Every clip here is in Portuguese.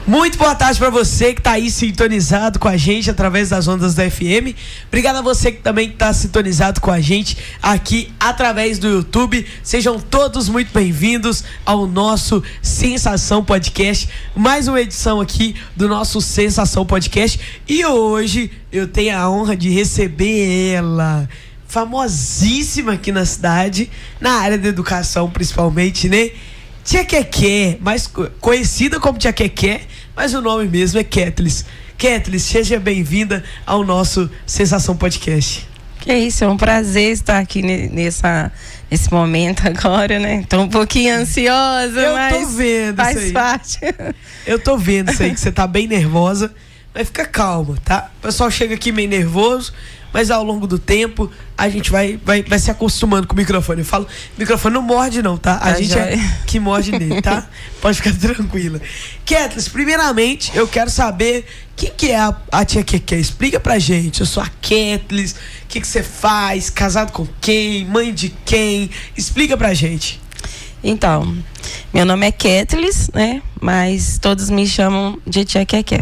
Muito boa tarde para você que está aí sintonizado com a gente através das ondas da FM. Obrigado a você que também está sintonizado com a gente aqui através do YouTube. Sejam todos muito bem-vindos ao nosso Sensação Podcast. Mais uma edição aqui do nosso Sensação Podcast. E hoje eu tenho a honra de receber ela, famosíssima aqui na cidade, na área da educação principalmente, né? Tia Keké, mais conhecida como Tia Keké, mas o nome mesmo é Ketlis. Ketlis, seja bem-vinda ao nosso Sensação Podcast. Que isso, é um prazer estar aqui nesse momento agora, né? Tô um pouquinho ansiosa, mas tô vendo faz isso aí. parte. Eu tô vendo isso aí, que você tá bem nervosa, mas fica calma, tá? O pessoal chega aqui meio nervoso, mas ao longo do tempo a gente vai se acostumando com o microfone. Eu falo, o microfone não morde não, tá? A gente é que morde nele, tá? Pode ficar tranquila. Ketlis, primeiramente eu quero saber quem que é a Tia Keké. Explica pra gente. Eu sou a Ketlis, o que você faz, casado com quem, mãe de quem? Explica pra gente. Então, meu nome é Ketlis, né? Mas todos me chamam de Tia Keké.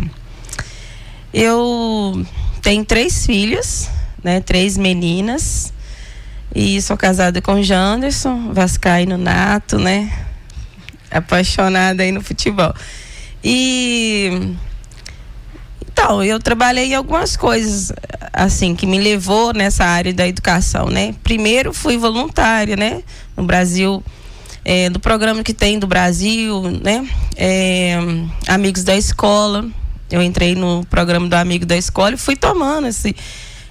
Eu tenho 3 filhas, né? 3 meninas. E sou casada com o Janderson, vascaíno nato, né? Apaixonada aí no futebol. Então, eu trabalhei em algumas coisas, assim, que me levou nessa área da educação, né? Primeiro, fui voluntária, né? No Brasil, do programa que tem do Brasil, né? Amigos da Escola. Eu entrei no programa do Amigo da Escola e fui tomando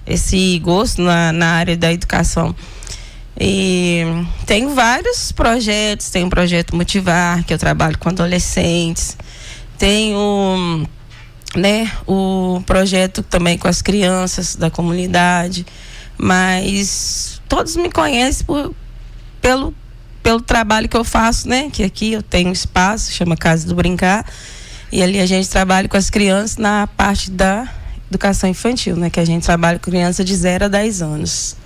esse gosto na área da educação. E tenho vários projetos, tenho o projeto Motivar, que eu trabalho com adolescentes, tenho, né, o projeto também com as crianças da comunidade, mas todos me conhecem pelo trabalho que eu faço, né, que aqui eu tenho um espaço, chama Casa do Brincar, e ali a gente trabalha com as crianças na parte da educação infantil, né, que a gente trabalha com crianças de 0 a 10 anos.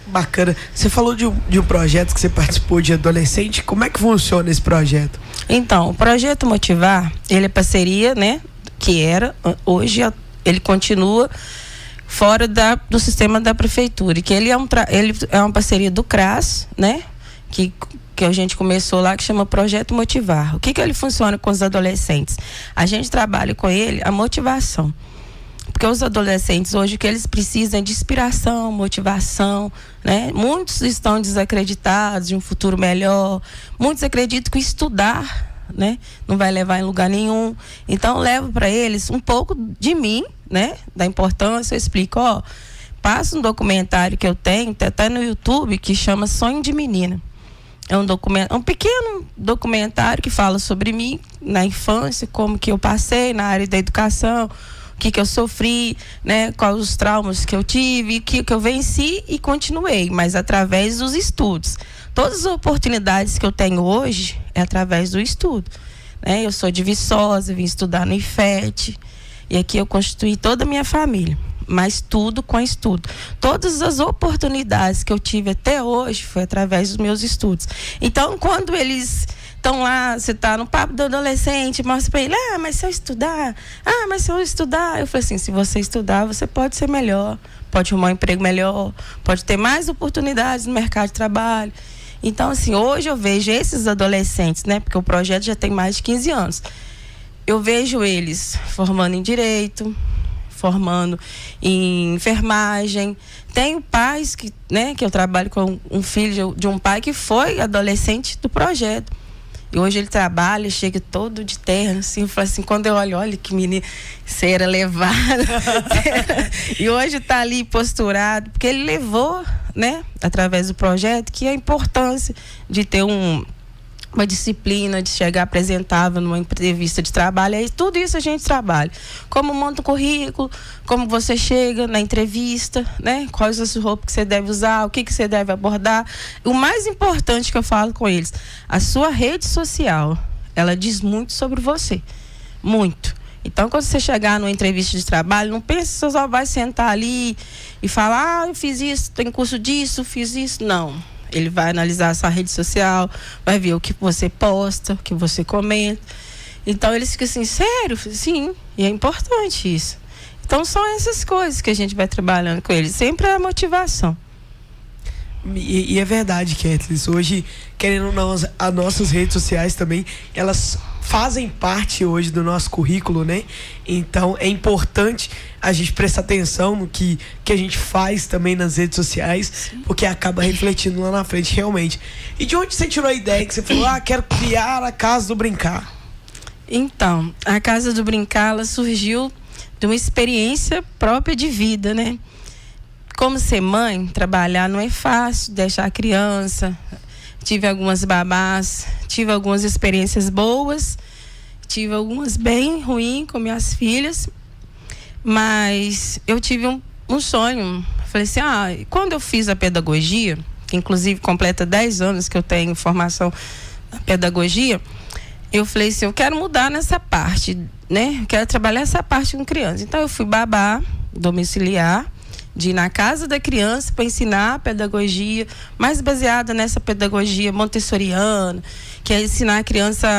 Bacana. Você falou de um projeto que você participou de adolescente. Como é que funciona esse projeto? Então, o projeto Motivar, ele é parceria, né? Que era, hoje ele continua fora do sistema da prefeitura. Que ele é uma parceria do CRAS, né? Que a gente começou lá, que chama Projeto Motivar. O que ele funciona com os adolescentes? A gente trabalha com ele a motivação. Porque os adolescentes hoje, o que eles precisam é de inspiração, motivação, né? Muitos estão desacreditados de um futuro melhor, muitos acreditam que estudar, né, não vai levar em lugar nenhum. Então eu levo para eles um pouco de mim, né, da importância. Eu explico, passa um documentário que eu tenho, até no YouTube, que chama Sonho de Menina. É um pequeno documentário que fala sobre mim na infância, como que eu passei na área da educação, o que eu sofri, né, quais os traumas que eu tive, o que eu venci e continuei, mas através dos estudos. Todas as oportunidades que eu tenho hoje é através do estudo, né? Eu sou de Viçosa, vim estudar no IFET, e aqui eu constituí toda a minha família, mas tudo com estudo. Todas as oportunidades que eu tive até hoje foi através dos meus estudos. Então, quando eles estão lá, você está no papo do adolescente, mostra para ele, mas se eu estudar, eu falei assim, se você estudar, você pode ser melhor, pode arrumar um emprego melhor, pode ter mais oportunidades no mercado de trabalho. Então, assim, hoje eu vejo esses adolescentes, né, porque o projeto já tem mais de 15 anos, eu vejo eles formando em direito, formando em enfermagem. Tenho pais que eu trabalho com um filho de um pai que foi adolescente do projeto. E hoje ele trabalha, chega todo de terno, assim, fala assim, quando eu olho que menino, cera levada. E hoje tá ali posturado, porque ele levou, né, através do projeto, que a importância de ter uma disciplina, de chegar apresentável numa entrevista de trabalho, aí tudo isso a gente trabalha. Como monta o currículo, como você chega na entrevista, né? Quais as roupas que você deve usar, o que você deve abordar. O mais importante que eu falo com eles, a sua rede social, ela diz muito sobre você. Muito. Então, quando você chegar numa entrevista de trabalho, não pense que você só vai sentar ali e falar, eu fiz isso, tenho curso disso, fiz isso. Não. Ele vai analisar a sua rede social, vai ver o que você posta, o que você comenta. Então eles ficam assim, sério? Sim, e é importante isso. Então são essas coisas que a gente vai trabalhando com eles, sempre a motivação. E é verdade, Kathleen, hoje, querendo ou não, as nossas redes sociais também, elas fazem parte hoje do nosso currículo, né? Então é importante a gente prestar atenção no que a gente faz também nas redes sociais, porque acaba refletindo lá na frente realmente. E de onde você tirou a ideia que você falou, quero criar a Casa do Brincar? Então, a Casa do Brincar, ela surgiu de uma experiência própria de vida, né? Como ser mãe, trabalhar não é fácil, deixar a criança. Tive algumas babás, tive algumas experiências boas, tive algumas bem ruins com minhas filhas, mas eu tive um sonho. Falei assim, quando eu fiz a pedagogia, que inclusive completa 10 anos que eu tenho formação na pedagogia, eu falei assim, eu quero mudar nessa parte, né? Eu quero trabalhar essa parte com criança. Então eu fui babá domiciliar, de ir na casa da criança para ensinar a pedagogia, mais baseada nessa pedagogia montessoriana, que é ensinar a criança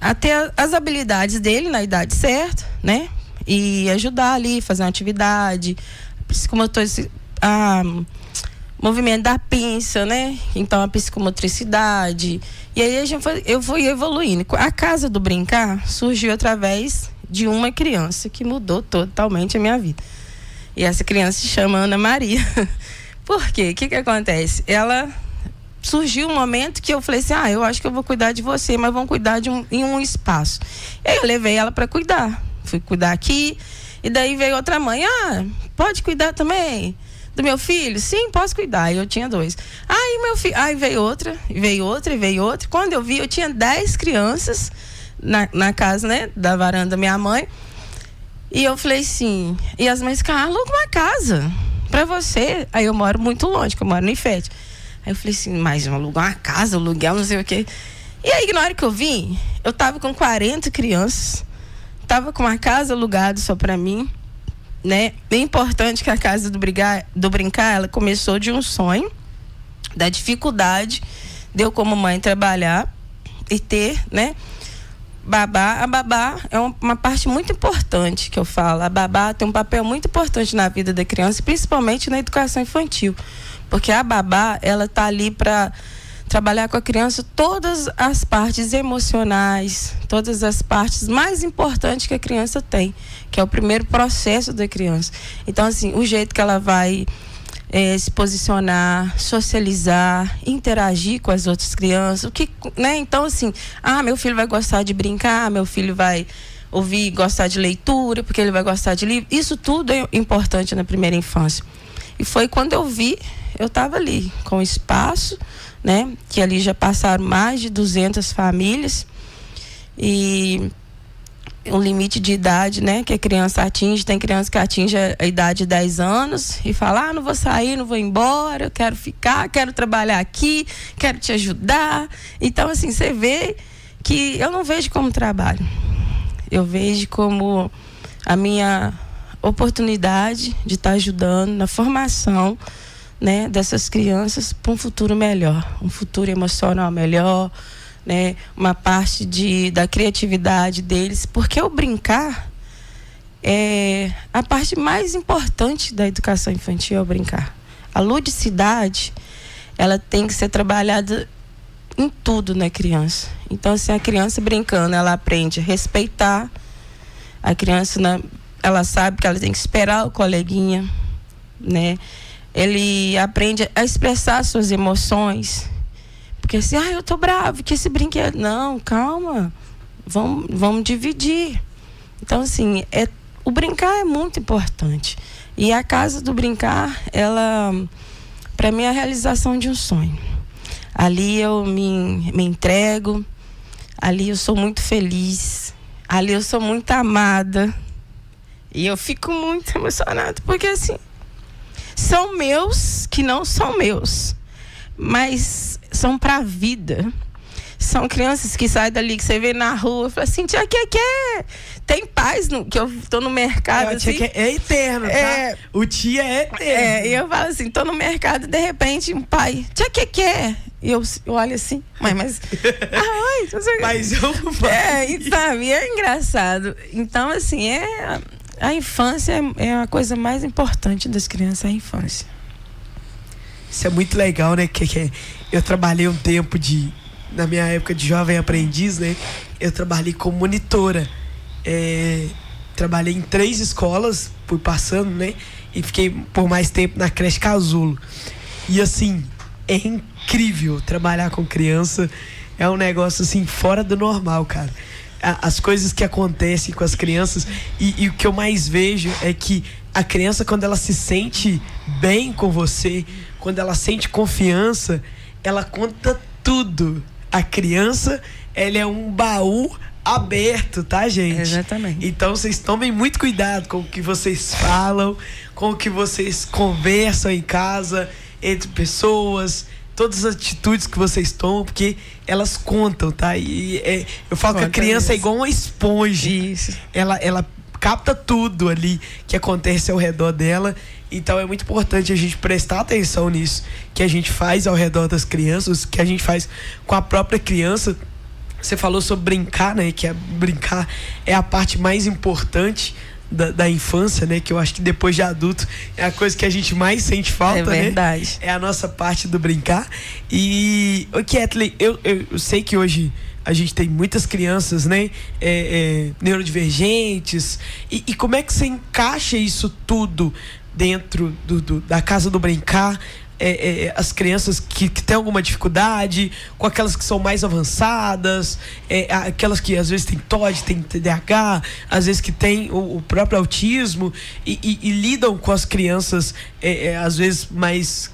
a ter as habilidades dele na idade certa, né? E ajudar ali, fazer uma atividade, movimento da pinça, né? Então a psicomotricidade. E aí eu fui evoluindo. A Casa do Brincar surgiu através de uma criança que mudou totalmente a minha vida. E essa criança se chama Ana Maria. Por quê? O que acontece? Ela surgiu um momento que eu falei assim, eu acho que eu vou cuidar de você, mas vamos cuidar em um espaço. E aí eu levei ela para cuidar. Fui cuidar aqui, e daí veio outra mãe, pode cuidar também do meu filho? Sim, posso cuidar. E eu tinha 2. Aí meu filho, veio outra. Quando eu vi, eu tinha 10 crianças na casa, né, da varanda da minha mãe. E eu falei assim, e as mães ficaram, aluga uma casa pra você. Aí eu moro muito longe, que eu moro no Ifete. Aí eu falei assim, mas alugar uma casa, aluguel, não sei o quê. E aí, na hora que eu vim, eu tava com 40 crianças, tava com uma casa alugada só pra mim, né? Bem importante que a Casa do Brincar, ela começou de um sonho, da dificuldade de eu como mãe trabalhar e ter, né? A babá é uma parte muito importante que eu falo. A babá tem um papel muito importante na vida da criança, principalmente na educação infantil. Porque a babá, ela tá ali para trabalhar com a criança todas as partes emocionais, todas as partes mais importantes que a criança tem, que é o primeiro processo da criança. Então, assim, o jeito que ela vai se posicionar, socializar, interagir com as outras crianças, né? Então, assim, meu filho vai gostar de brincar, meu filho vai ouvir, gostar de leitura, porque ele vai gostar de livro. Isso tudo é importante na primeira infância. E foi quando eu vi, eu estava ali com espaço, né? Que ali já passaram mais de 200 famílias e um limite de idade, né, que a criança atinge. Tem criança que atinge a idade de 10 anos e fala, não vou sair, não vou embora, eu quero ficar, quero trabalhar aqui, quero te ajudar. Então, assim, você vê que eu não vejo como trabalho, eu vejo como a minha oportunidade de estar ajudando na formação, né, dessas crianças para um futuro melhor, um futuro emocional melhor, né, uma parte da criatividade deles, porque o brincar é a parte mais importante da educação infantil, é o brincar. A ludicidade, ela tem que ser trabalhada em tudo na criança. Então, assim, a criança brincando, ela aprende a respeitar, a criança, ela sabe que ela tem que esperar o coleguinha, né? Ele aprende a expressar suas emoções. Porque assim, eu tô bravo, que esse brinquedo... Não, calma, vamos dividir. Então, assim, o brincar é muito importante. E a Casa do Brincar, ela, para mim, é a realização de um sonho. Ali eu me entrego, ali eu sou muito feliz, ali eu sou muito amada. E eu fico muito emocionada, porque assim, são meus que não são meus, mas são para a vida. são crianças que saem dali, que você vê na rua, fala assim, tia, que é? Tem paz, que eu tô no mercado, assim. É eterno, tá? O tia é eterno. E eu falo assim, tô no mercado, de repente, um pai, tia, que é? E eu olho assim, mãe, mas... oi, mas eu... sabe, é engraçado. Então, assim, a infância é a coisa mais importante das crianças, a infância. Isso é muito legal, né? Que eu trabalhei um tempo na minha época de jovem aprendiz, né? Eu trabalhei como monitora. Trabalhei em 3 escolas, fui passando, né? E fiquei por mais tempo na creche Casulo. E assim, é incrível trabalhar com criança. É um negócio assim, fora do normal, cara. As coisas que acontecem com as crianças. E o que eu mais vejo é que a criança, quando ela se sente bem com você, quando ela sente confiança, ela conta tudo. A criança, ela é um baú aberto, tá, gente? Exatamente. Então vocês tomem muito cuidado com o que vocês falam, com o que vocês conversam em casa, entre pessoas, todas as atitudes que vocês tomam, porque elas contam, tá? E eu falo que a criança é igual uma esponja. Isso. Ela capta tudo ali que acontece ao redor dela. Então é muito importante a gente prestar atenção nisso que a gente faz ao redor das crianças, que a gente faz com a própria criança. Você falou sobre brincar, né? Que brincar é a parte mais importante da infância, né? Que eu acho que depois de adulto é a coisa que a gente mais sente falta, né? É verdade. É a nossa parte do brincar. E, Kathleen, eu sei que hoje a gente tem muitas crianças, né? Neurodivergentes. E como é que você encaixa isso tudo dentro da casa do brincar? As crianças que têm alguma dificuldade, com aquelas que são mais avançadas, aquelas que às vezes têm TOD, têm TDAH, às vezes que têm o próprio autismo e lidam com as crianças às vezes mais...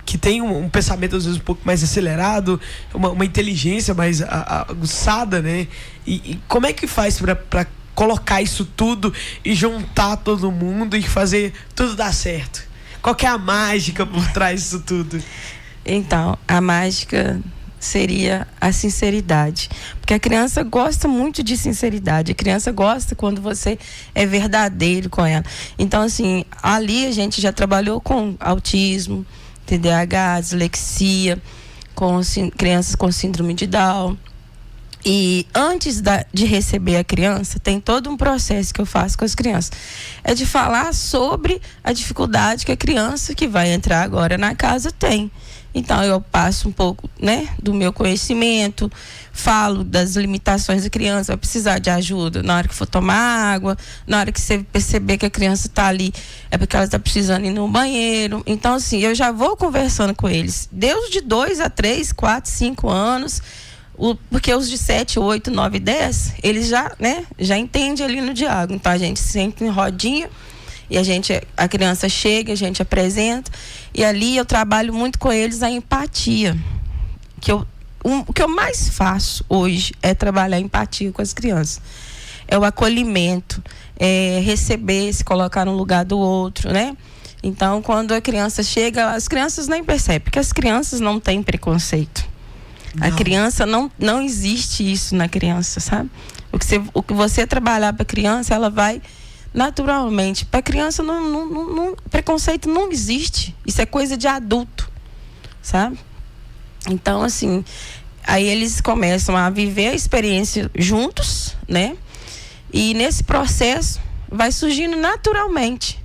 que tem um pensamento às vezes um pouco mais acelerado, uma inteligência mais aguçada, né? E como é que faz para colocar isso tudo e juntar todo mundo e fazer tudo dar certo? Qual que é a mágica por trás disso tudo? Então, a mágica seria a sinceridade. Porque a criança gosta muito de sinceridade. A criança gosta quando você é verdadeiro com ela. Então, assim, ali a gente já trabalhou com autismo, TDAH, dislexia, com crianças com síndrome de Down. E antes de receber a criança, tem todo um processo que eu faço com as crianças. É de falar sobre a dificuldade que a criança que vai entrar agora na casa tem. Então, eu passo um pouco, né, do meu conhecimento, falo das limitações da criança, vai precisar de ajuda na hora que for tomar água, na hora que você perceber que a criança está ali, é porque ela está precisando ir no banheiro. Então, assim, eu já vou conversando com eles. Desde de 2 a 3, 4, 5 anos... porque os de 7, 8, 9, 10, eles já entendem ali no diálogo. Então a gente senta em rodinha e a criança chega, a gente apresenta. E ali eu trabalho muito com eles a empatia. O que eu mais faço hoje é trabalhar a empatia com as crianças. É o acolhimento, receber, se colocar no lugar do outro, né? Então, quando a criança chega, as crianças nem percebem, porque as crianças não têm preconceito. Não. A criança, não existe isso na criança, sabe? O que você trabalhar para a criança, ela vai naturalmente. Para a criança, preconceito não existe. Isso é coisa de adulto, sabe? Então, assim, aí eles começam a viver a experiência juntos, né? E nesse processo vai surgindo naturalmente.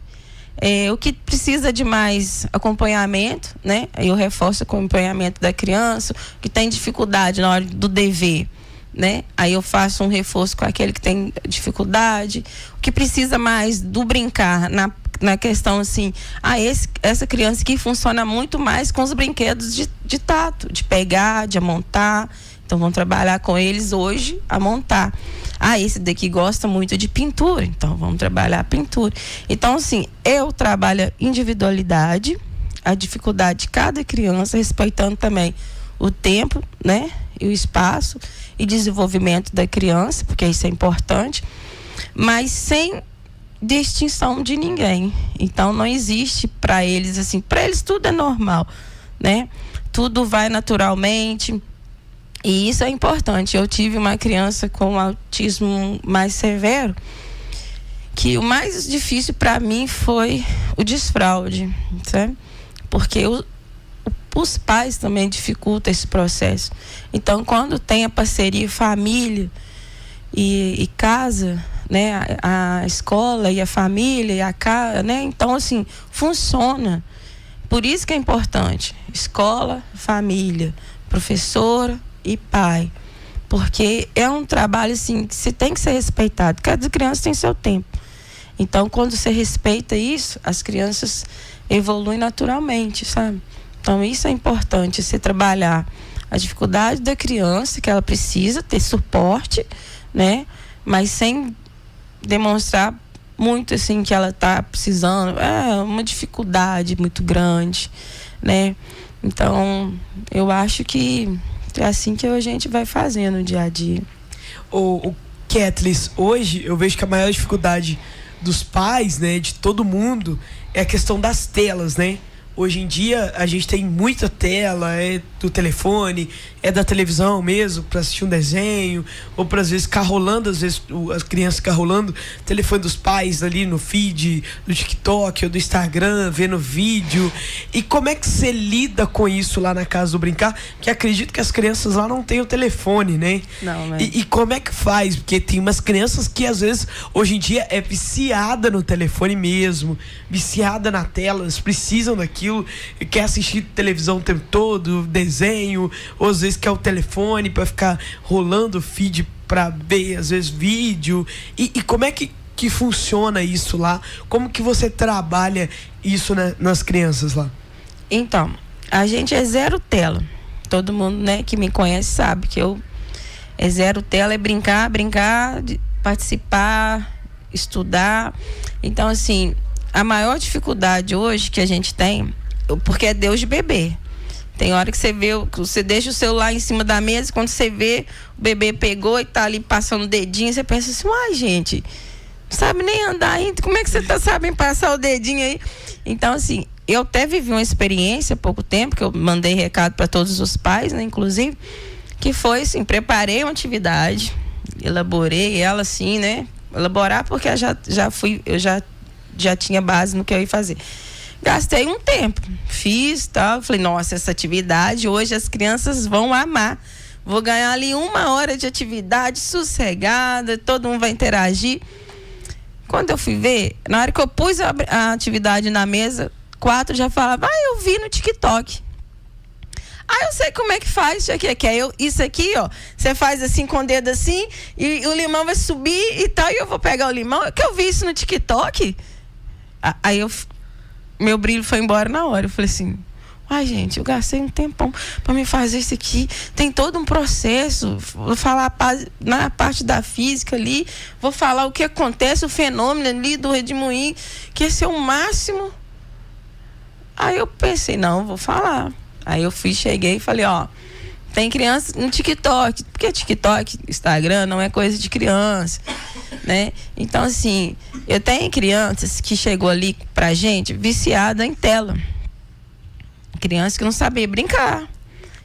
O que precisa de mais acompanhamento, né? Eu reforço o acompanhamento da criança, que tem dificuldade na hora do dever, né? Aí eu faço um reforço com aquele que tem dificuldade. O que precisa mais do brincar, na questão assim, essa criança que funciona muito mais com os brinquedos de tato, de pegar, de montar. Então vamos trabalhar com eles hoje a montar. Esse daqui gosta muito de pintura, então vamos trabalhar a pintura. Então, assim, eu trabalho a individualidade, a dificuldade de cada criança, respeitando também o tempo, né? E o espaço e desenvolvimento da criança, porque isso é importante, mas sem distinção de ninguém. Então, não existe para eles, assim, para eles tudo é normal, né? Tudo vai naturalmente. E isso é importante. Eu tive uma criança com autismo mais severo, que o mais difícil para mim foi o desfraude, sabe? Porque os pais também dificultam esse processo. Então, quando tem a parceria família e casa, né, a escola e a família e a casa, né, então assim funciona. Por isso que é importante escola, família, professora e pai, porque é um trabalho assim que você tem que ser respeitado. Cada criança tem seu tempo. Então, quando você respeita isso, as crianças evoluem naturalmente, sabe? Então, isso é importante, você trabalhar a dificuldade da criança, que ela precisa ter suporte, né? Mas sem demonstrar muito assim que ela está precisando. É uma dificuldade muito grande, né? Então, eu acho que é assim que a gente vai fazendo no dia a dia. O Ketlis, hoje eu vejo que a maior dificuldade dos pais, né, de todo mundo, é a questão das telas, né? Hoje em dia a gente tem muita tela, é do telefone, é da televisão mesmo, para assistir um desenho, ou para às vezes ficar rolando, às vezes as crianças ficam rolando o telefone dos pais ali no feed do TikTok ou do Instagram, vendo vídeo. E como é que você lida com isso lá na casa do Brincar? Que acredito que as crianças lá não têm o telefone, né? Não, né? E como é que faz? Porque tem umas crianças que às vezes, hoje em dia, é viciada no telefone mesmo, viciada na tela, elas precisam daquilo, quer assistir televisão o tempo todo, desenho, ou às vezes quer o telefone para ficar rolando o feed para ver às vezes vídeo. E como é que funciona isso lá? Como que você trabalha isso nas crianças lá? Então, a gente é zero tela. Todo mundo, né, que me conhece sabe que eu é zero tela, é brincar, participar, estudar. Então, assim, a maior dificuldade hoje que a gente tem, porque é Deus de bebê. Tem hora que você deixa o celular em cima da mesa, quando você vê, o bebê pegou e tá ali passando o dedinho, você pensa assim, uai, gente, não sabe nem andar ainda, como é que você tá sabendo passar o dedinho aí? Então, assim, eu até vivi uma experiência há pouco tempo, que eu mandei recado para todos os pais, né, inclusive, que foi assim, preparei uma atividade, elaborei ela assim, né, elaborar porque eu já tinha base no que eu ia fazer. Gastei um tempo, fiz, tal, falei, nossa, essa atividade hoje as crianças vão amar, vou ganhar ali 1 hora de atividade sossegada, todo mundo vai interagir. Quando eu fui ver, na hora que eu pus a atividade na mesa, 4 já falavam, eu vi no TikTok. Eu sei como é que faz, isso aqui, ó, você faz assim com o dedo assim, e o limão vai subir e tal, e eu vou pegar o limão, que eu vi isso no TikTok. Aí meu brilho foi embora na hora. Eu falei assim, gente, eu gastei um tempão para me fazer isso aqui. Tem todo um processo. Vou falar na parte da física ali, vou falar o que acontece, o fenômeno ali do redemoinho, que esse é o máximo. Aí eu pensei, não, vou falar. Aí eu cheguei e falei, tem criança no TikTok, porque TikTok, Instagram não é coisa de criança, né? Então, assim, eu tenho crianças que chegou ali pra gente viciada em tela. Criança que não sabia brincar,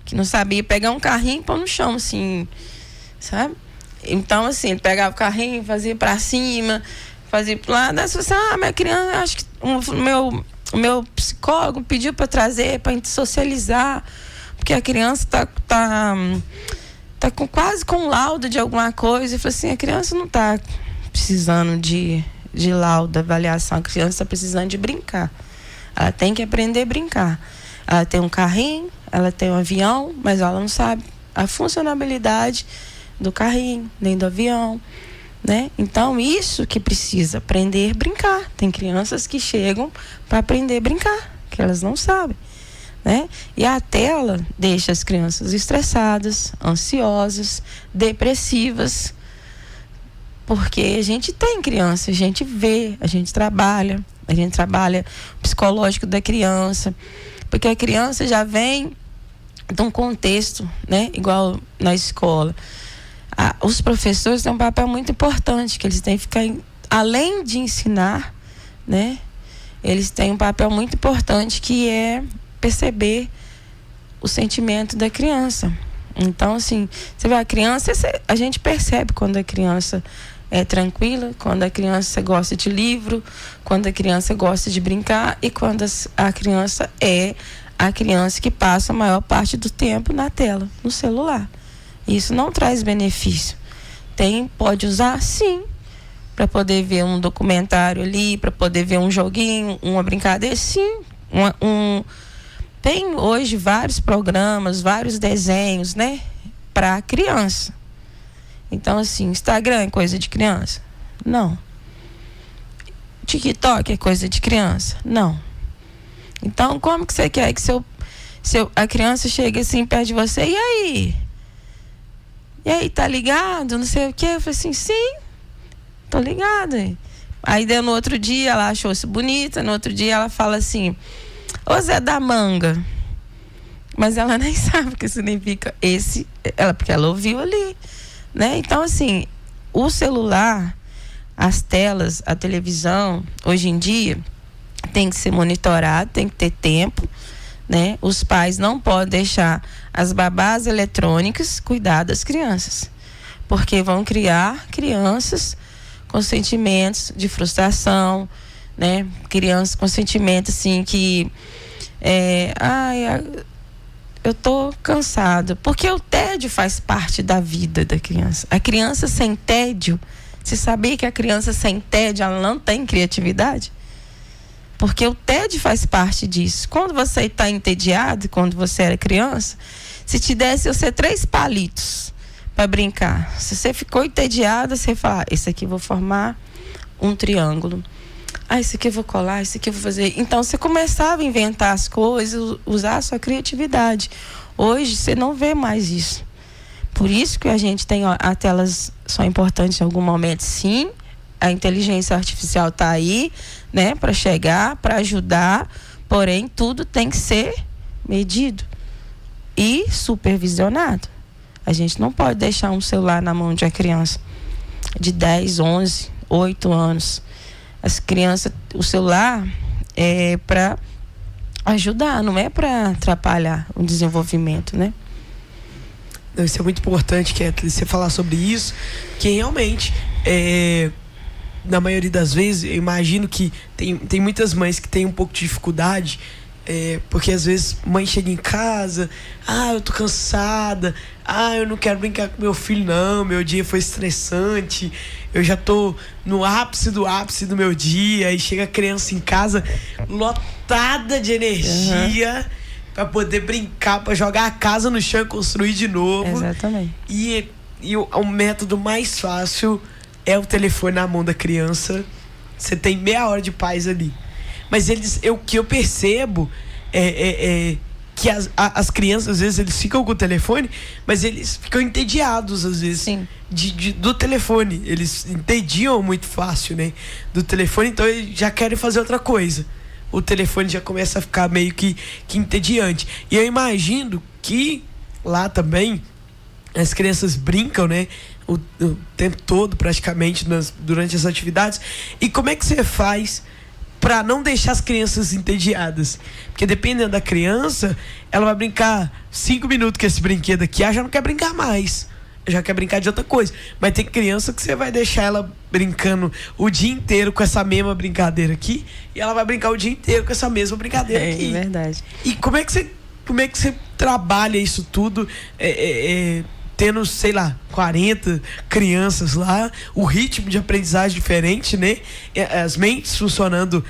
que não sabia pegar um carrinho e pôr no chão, assim, sabe? Então, assim, pegava o carrinho, fazia pra cima, fazia pro lado. Aí você, minha criança, acho que o meu psicólogo pediu pra trazer, pra gente socializar, porque a criança tá quase com laudo de alguma coisa. Eu falei assim, a criança não tá precisando de laudo, avaliação, a criança está precisando de brincar. Ela tem que aprender a brincar. Ela tem um carrinho, ela tem um avião, mas ela não sabe a funcionalidade do carrinho, nem do avião, né? Então, isso que precisa, aprender a brincar. Tem crianças que chegam para aprender a brincar, que elas não sabem, né? E a tela deixa as crianças estressadas, ansiosas, depressivas, porque a gente tem criança, a gente vê, a gente trabalha o psicológico da criança, porque a criança já vem de um contexto, né? Igual na escola. Os professores têm um papel muito importante, que eles têm que ficar, além de ensinar, né? Eles têm um papel muito importante, que é perceber o sentimento da criança, Então, assim, você vê a criança, a gente percebe quando a criança é tranquila, quando a criança gosta de livro, quando a criança gosta de brincar e quando a criança é a criança que passa a maior parte do tempo na tela, no celular. Isso não traz benefício. Pode usar, sim, para poder ver um documentário ali, para poder ver um joguinho, uma brincadeira, sim. Tem hoje vários programas, vários desenhos, né, para criança. Então, assim, Instagram é coisa de criança? Não. TikTok é coisa de criança? Não. Então, como que você quer que a criança chegue assim perto de você? E aí? E aí, tá ligado? Não sei o quê. Eu falei assim, sim, tô ligada. Aí, no outro dia, ela achou isso bonita. No outro dia, ela fala assim, ô Zé da Manga. Mas ela nem sabe o que significa porque ela ouviu ali, né? Então, assim, o celular, as telas, a televisão, hoje em dia, tem que ser monitorado, tem que ter tempo, né? Os pais não podem deixar as babás eletrônicas cuidar das crianças, porque vão criar crianças com sentimentos de frustração, né? Crianças com sentimentos assim que eu tô cansada, porque o tédio faz parte da vida da criança. A criança sem tédio, você sabia que a criança sem tédio, ela não tem criatividade? Porque o tédio faz parte disso. Quando você está entediado, quando você era criança, se te desse você 3 palitos para brincar, se você ficou entediada, você fala, esse aqui eu vou formar um triângulo. Isso aqui eu vou colar, isso aqui eu vou fazer. Então, você começava a inventar as coisas, usar a sua criatividade. Hoje, você não vê mais isso. Por isso que a gente tem, as telas são importantes em algum momento, sim. A inteligência artificial está aí, né, para chegar, para ajudar. Porém, tudo tem que ser medido e supervisionado. A gente não pode deixar um celular na mão de uma criança de 10, 11, 8 anos. As crianças, o celular é para ajudar, não é para atrapalhar o desenvolvimento, né? Isso é muito importante, Kathleen, você falar sobre isso, que realmente, na maioria das vezes, eu imagino que tem muitas mães que têm um pouco de dificuldade, porque às vezes mãe chega em casa, eu tô cansada, eu não quero brincar com meu filho não, meu dia foi estressante, eu já tô no ápice do meu dia, e chega a criança em casa lotada de energia, para poder brincar, para jogar a casa no chão e construir de novo. Exatamente. E o método mais fácil é o telefone na mão da criança. Você tem meia hora de paz ali. Mas o que eu percebo que as crianças, às vezes, eles ficam com o telefone, mas eles ficam entediados, às vezes, do telefone. Eles entediam muito fácil, né? Do telefone, então eles já querem fazer outra coisa. O telefone já começa a ficar meio que entediante. E eu imagino que lá também as crianças brincam, né? O tempo todo, praticamente, durante as atividades. E como é que você faz para não deixar as crianças entediadas? Porque dependendo da criança, ela vai brincar 5 minutos com esse brinquedo aqui, ela já não quer brincar mais, já quer brincar de outra coisa. Mas tem criança que você vai deixar ela brincando o dia inteiro com essa mesma brincadeira aqui, e ela vai brincar o dia inteiro com essa mesma brincadeira aqui. É verdade. E como é que você trabalha isso tudo, tendo, sei lá, 40 crianças lá, o ritmo de aprendizagem diferente, né? As mentes funcionando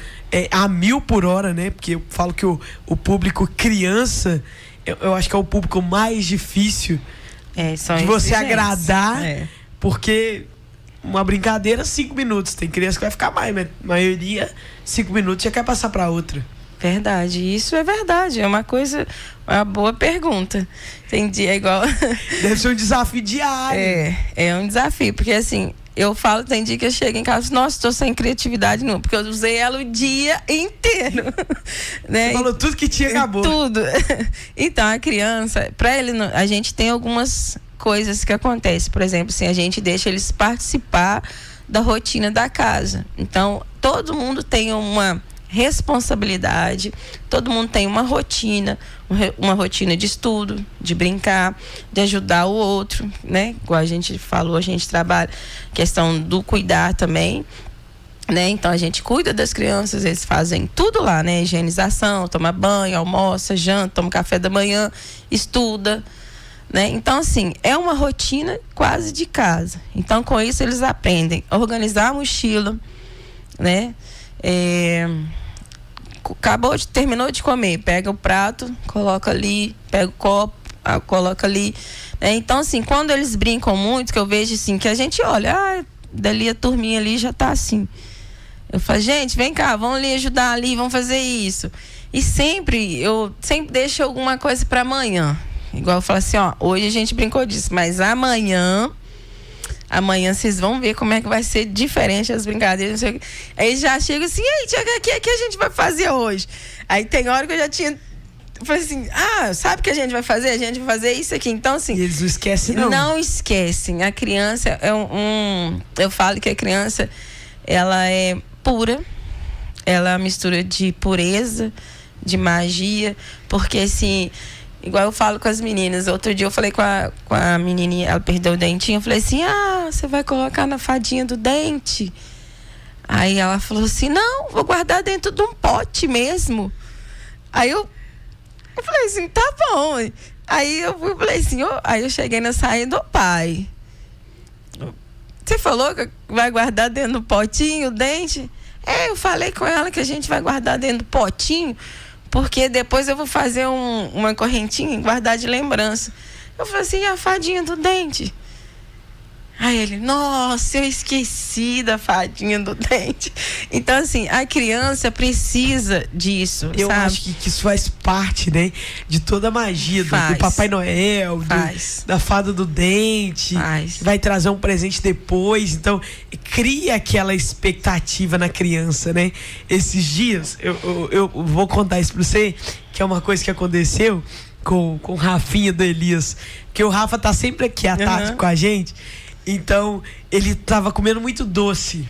a 1000 por hora, né? Porque eu falo que o público criança, eu acho que é o público mais difícil de você agradar, porque uma brincadeira, 5 minutos. Tem criança que vai ficar mais, mas a maioria, 5 minutos já quer passar para outra. Verdade, isso é verdade, é uma boa pergunta. Entendi, é igual... Deve ser um desafio diário. É um desafio, porque assim, eu falo, tem dia que eu chego em casa e falo, nossa, estou sem criatividade não, porque eu usei ela o dia inteiro. Né? Você falou tudo que tinha, acabou. Tudo. Então, a criança, para ele, a gente tem algumas coisas que acontecem. Por exemplo, assim, a gente deixa eles participar da rotina da casa. Então, todo mundo tem uma responsabilidade. Todo mundo tem uma rotina de estudo, de brincar, de ajudar o outro, né? Igual a gente falou, a gente trabalha questão do cuidar também, né? Então a gente cuida das crianças, eles fazem tudo lá, né? Higienização, toma banho, almoça, janta, toma café da manhã, estuda, né? Então, assim, é uma rotina quase de casa. Então, com isso, eles aprendem a organizar a mochila, né? Terminou de comer, pega o prato, coloca ali, pega o copo, coloca ali, né? Então, assim, quando eles brincam muito, que eu vejo assim, que a gente olha, dali a turminha ali já tá assim. Eu falo, gente, vem cá, vamos ali ajudar ali, vamos fazer isso. E eu sempre deixo alguma coisa para amanhã. Igual eu falo assim, hoje a gente brincou disso, mas amanhã vocês vão ver como é que vai ser diferente as brincadeiras. Não sei o que. Aí já chega assim, ei, tia, o que a gente vai fazer hoje? Aí tem hora que eu já tinha... Eu falei assim, sabe o que a gente vai fazer? A gente vai fazer isso aqui. Então, assim... E eles não esquecem, não. Não esquecem. A criança eu falo que a criança, ela é pura. Ela é uma mistura de pureza, de magia. Porque, assim... Igual eu falo com as meninas. Outro dia eu falei com a menininha, ela perdeu o dentinho. Eu falei assim, você vai colocar na fadinha do dente? Aí ela falou assim, não, vou guardar dentro de um pote mesmo. Aí eu falei assim, tá bom. Aí eu falei assim, aí eu cheguei na saída do pai. Você falou que vai guardar dentro do potinho o dente? Eu falei com ela que a gente vai guardar dentro do potinho, porque depois eu vou fazer uma correntinha e guardar de lembrança. Eu falei assim, e a fadinha do dente? Aí ele, nossa, eu esqueci da fadinha do dente. Então, assim, a criança precisa disso, eu sabe? acho que isso faz parte, né? De toda a magia do Papai Noel, da fada do dente. Vai trazer um presente depois. Então, cria aquela expectativa na criança, né? Esses dias, eu vou contar isso pra você, que é uma coisa que aconteceu com o Rafinha do Elias. Que o Rafa tá sempre aqui à tarde com a gente. Então, ele tava comendo muito doce.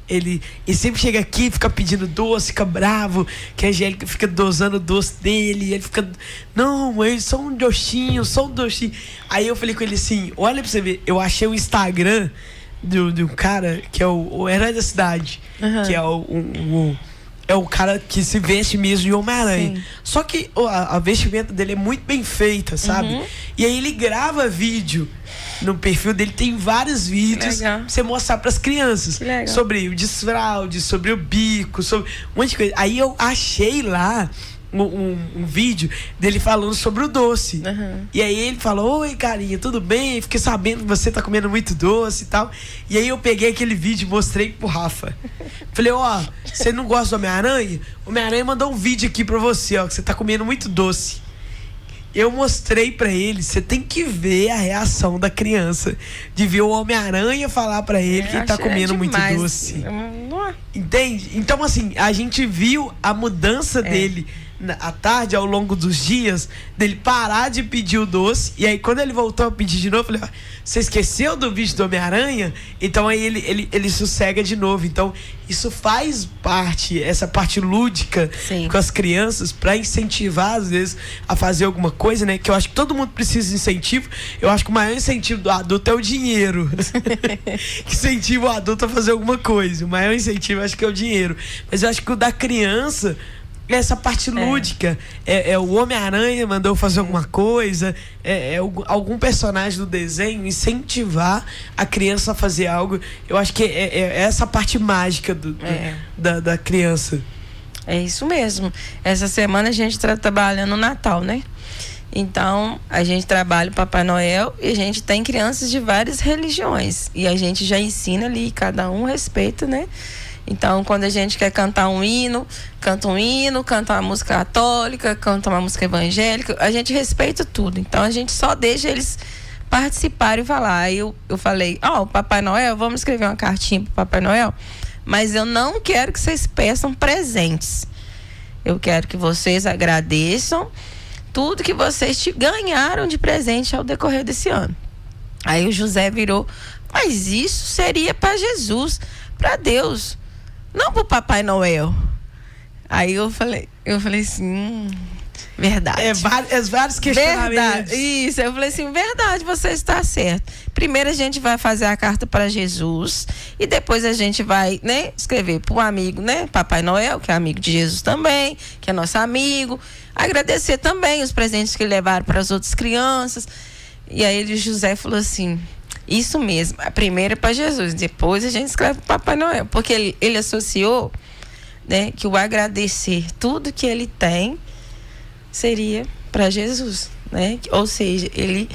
Ele sempre chega aqui, fica pedindo doce, fica bravo, que a Angélica fica dosando o doce dele. Ele fica, não, mãe, só um docinho, só um docinho. Aí eu falei com ele assim, olha pra você ver, eu achei o Instagram de um cara que é o herói da cidade, que é o cara que se veste mesmo de Homem-Aranha. Só que a vestimenta dele é muito bem feita, sabe? E aí ele grava vídeo. No perfil dele tem vários vídeos pra você mostrar pras crianças sobre o desfraude, sobre o bico, sobre um monte de coisa. Aí eu achei lá um vídeo dele falando sobre o doce. E aí ele falou, oi carinha, tudo bem? Fiquei sabendo que você tá comendo muito doce e tal. E aí eu peguei aquele vídeo e mostrei pro Rafa. Falei, você não gosta do Homem-Aranha? O Homem-Aranha mandou um vídeo aqui pra você, que você tá comendo muito doce. Eu mostrei pra ele, você tem que ver a reação da criança de ver o Homem-Aranha falar pra ele que ele tá comendo muito doce. Entende? Então, assim, a gente viu a mudança dele à tarde, ao longo dos dias, dele parar de pedir o doce. E aí, quando ele voltou a pedir de novo, eu falei, você esqueceu do vídeo do Homem-Aranha? Então aí ele sossega de novo. Então, isso faz parte, essa parte lúdica com as crianças, pra incentivar, às vezes, a fazer alguma coisa, né? Que eu acho que todo mundo precisa de incentivo. Eu acho que o maior incentivo do adulto é o dinheiro. Que incentiva o adulto a fazer alguma coisa. O maior incentivo, eu acho que é o dinheiro. Mas eu acho que o da criança, essa parte lúdica, o Homem-Aranha mandou fazer alguma coisa, algum personagem do desenho, incentivar a criança a fazer algo. Eu acho que é essa parte mágica da criança. É isso mesmo. Essa semana a gente está trabalhando no Natal, né? Então, a gente trabalha o Papai Noel e a gente tem crianças de várias religiões. E a gente já ensina ali, cada um respeita, né? Então, quando a gente quer cantar um hino, canta uma música católica, canta uma música evangélica, a gente respeita tudo. Então, a gente só deixa eles participarem e falar. Aí eu falei, o Papai Noel, vamos escrever uma cartinha pro Papai Noel, mas eu não quero que vocês peçam presentes. Eu quero que vocês agradeçam tudo que vocês ganharam de presente ao decorrer desse ano. Aí o José virou, mas isso seria para Jesus, para Deus, não pro Papai Noel. Aí eu falei assim, verdade. Vários questionamentos. Verdade, isso. Eu falei assim, verdade, você está certo. Primeiro a gente vai fazer a carta para Jesus e depois a gente vai, né, escrever para um amigo, né, Papai Noel, que é amigo de Jesus também, que é nosso amigo. Agradecer também os presentes que levaram para as outras crianças. E aí José falou assim, isso mesmo, a primeira é para Jesus, depois a gente escreve para Papai Noel, porque ele associou, né, que o agradecer tudo que ele tem seria para Jesus, né? Ou seja, ele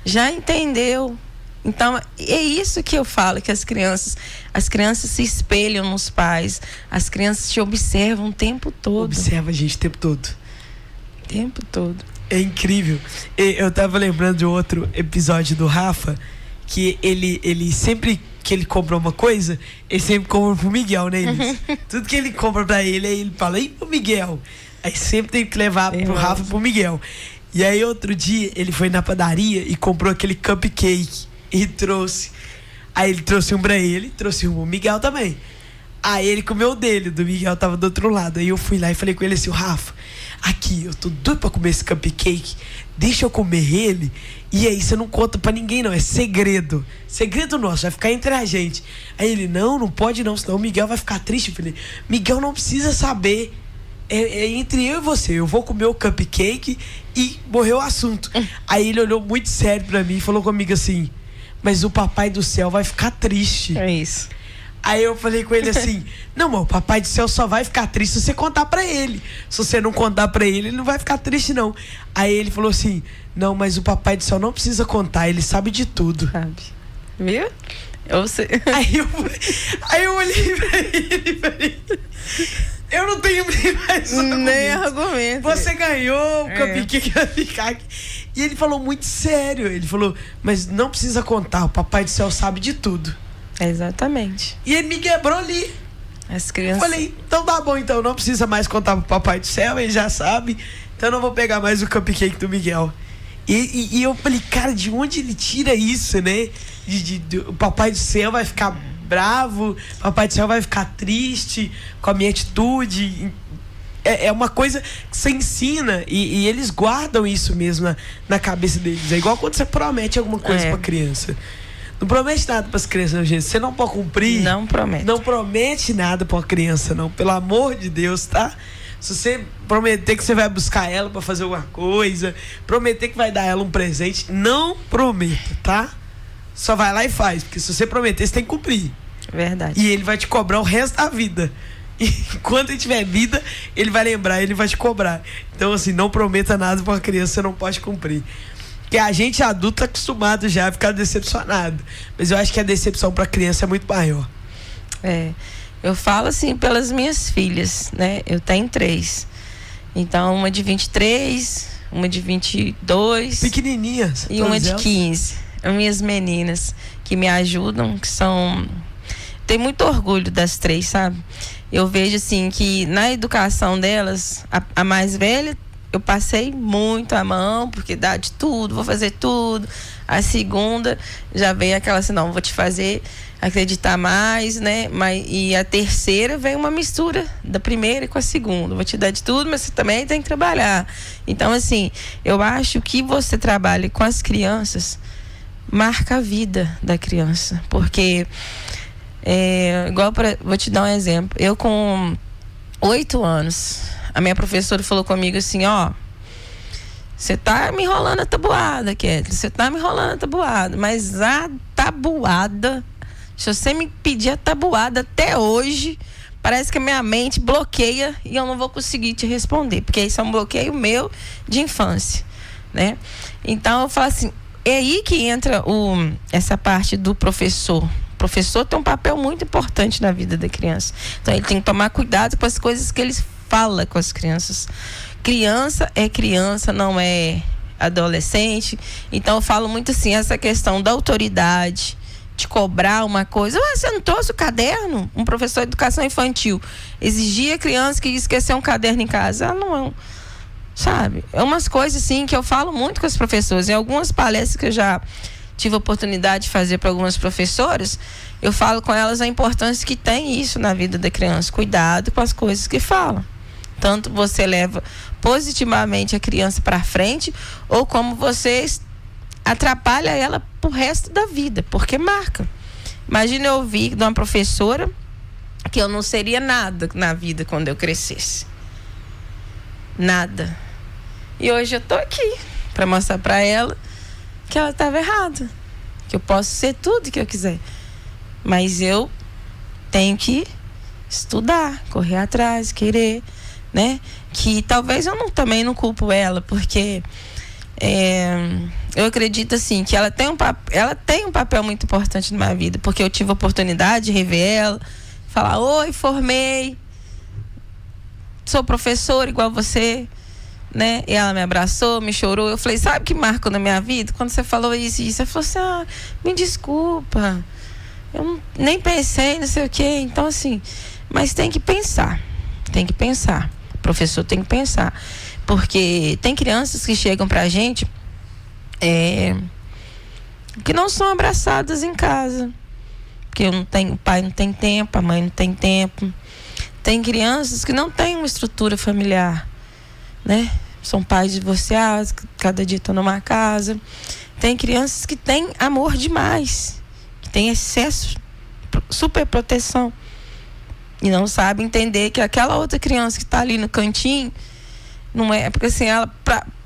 já entendeu. Então, é isso que eu falo, que as crianças se espelham nos pais, as crianças te observam o tempo todo. Observa a gente o tempo todo. O tempo todo. É incrível. Eu tava lembrando de outro episódio do Rafa, que ele sempre que ele compra uma coisa, ele sempre compra pro Miguel, né, Elis? Tudo que ele compra pra ele, aí ele fala, e pro Miguel? Aí sempre tem que levar pro Rafa e pro Miguel. E aí outro dia ele foi na padaria e comprou aquele cupcake e trouxe. Aí ele trouxe um pra ele, trouxe um pro Miguel também. Aí ele comeu o dele, do Miguel tava do outro lado. Aí eu fui lá e falei com ele assim, Rafa, aqui, eu tô doido pra comer esse cupcake, deixa eu comer ele, e aí você não conta pra ninguém não, é segredo. Segredo nosso, vai ficar entre a gente. Aí ele, não pode não, senão o Miguel vai ficar triste. Eu falei, Miguel não precisa saber. É entre eu e você, eu vou comer o cupcake e morreu o assunto. Aí ele olhou muito sério pra mim e falou comigo assim, mas o papai do céu vai ficar triste. É isso. Aí eu falei com ele assim, não, mas o papai do céu só vai ficar triste se você contar pra ele. Se você não contar pra ele, ele não vai ficar triste não. Aí ele falou assim, não, mas o papai do céu não precisa contar, ele sabe de tudo. Sabe. Viu? Aí eu olhei pra ele e falei, eu não tenho nem argumento. Você ganhou o cupcake vai ficar aqui. E ele falou muito sério. Ele falou, mas não precisa contar, o papai do céu sabe de tudo. Exatamente. E ele me quebrou ali. As crianças... Eu falei, então tá bom, então não precisa mais contar pro papai do céu, ele já sabe. Então eu não vou pegar mais o cupcake do Miguel. E eu falei, cara, de onde ele tira isso, né? O papai do céu vai ficar bravo, o papai do céu vai ficar triste com a minha atitude. É uma coisa que você ensina e eles guardam isso mesmo na cabeça deles. É igual quando você promete alguma coisa pra criança. Não promete nada para as crianças, não, gente. Você não pode cumprir. Não promete. Não promete nada para uma criança, não. Pelo amor de Deus, tá? Se você prometer que você vai buscar ela para fazer alguma coisa, prometer que vai dar ela um presente, não prometa, tá? Só vai lá e faz. Porque se você prometer, você tem que cumprir. Verdade. E ele vai te cobrar o resto da vida. E enquanto ele tiver vida, ele vai lembrar, ele vai te cobrar. Então, assim, não prometa nada para uma criança, você não pode cumprir. Porque a gente adulto tá acostumado já a ficar decepcionado. Mas eu acho que a decepção para criança é muito maior. Eu falo assim pelas minhas filhas, né? Eu tenho 3. Então, uma de 23, uma de 22. Pequenininhas. E uma de 15. As minhas meninas que me ajudam, que são... Tenho muito orgulho das 3, sabe? Eu vejo assim que na educação delas, a mais velha, eu passei muito a mão, porque dá de tudo, vou fazer tudo. A segunda já veio aquela assim, não, vou te fazer acreditar mais, né? E a terceira vem uma mistura da primeira com a segunda. Vou te dar de tudo, mas você também tem que trabalhar. Então, assim, eu acho que você trabalhe com as crianças marca a vida da criança. Porque, vou te dar um exemplo. Eu com 8 anos... A minha professora falou comigo assim, você tá me enrolando a tabuada, Kathleen, você tá me enrolando a tabuada, mas a tabuada, se você me pedir a tabuada até hoje, parece que a minha mente bloqueia e eu não vou conseguir te responder, porque isso é um bloqueio meu de infância, né? Então eu falo assim, é aí que entra essa parte do professor. O professor tem um papel muito importante na vida da criança. Então ele tem que tomar cuidado com as coisas que eles fala com as crianças. Criança é criança, não é adolescente. Então eu falo muito assim, essa questão da autoridade, de cobrar uma coisa. Você não trouxe o caderno? Um professor de educação infantil exigia a criança que esqueceu um caderno em casa. Não, sabe? É umas coisas assim que eu falo muito com as professoras. Em algumas palestras que eu já tive a oportunidade de fazer para algumas professoras, eu falo com elas a importância que tem isso na vida da criança. Cuidado com as coisas que falam. Tanto você leva positivamente a criança para frente, ou como você atrapalha ela pro resto da vida, porque marca. Imagina eu ouvir de uma professora que eu não seria nada na vida quando eu crescesse. Nada. E hoje eu tô aqui para mostrar para ela que ela estava errada, que eu posso ser tudo que eu quiser, mas eu tenho que estudar, correr atrás, querer, né? Que talvez eu também não culpo ela, porque eu acredito assim que ela tem um papel muito importante na minha vida, porque eu tive a oportunidade de rever ela, falar: oi, formei, sou professora igual você, né? E ela me abraçou, me chorou. Eu falei: sabe o que marcou na minha vida? Quando você falou isso e isso, ela falou assim: me desculpa, eu nem pensei, não sei o quê. Então assim, mas tem que pensar, o professor tem que pensar, porque tem crianças que chegam pra gente que não são abraçadas em casa, porque o pai não tem tempo, a mãe não tem tempo. Tem crianças que não têm uma estrutura familiar, né? São pais divorciados, cada dia estão numa casa. Tem crianças que têm amor demais, que têm excesso, super proteção, e não sabem entender que aquela outra criança que está ali no cantinho não é, porque assim,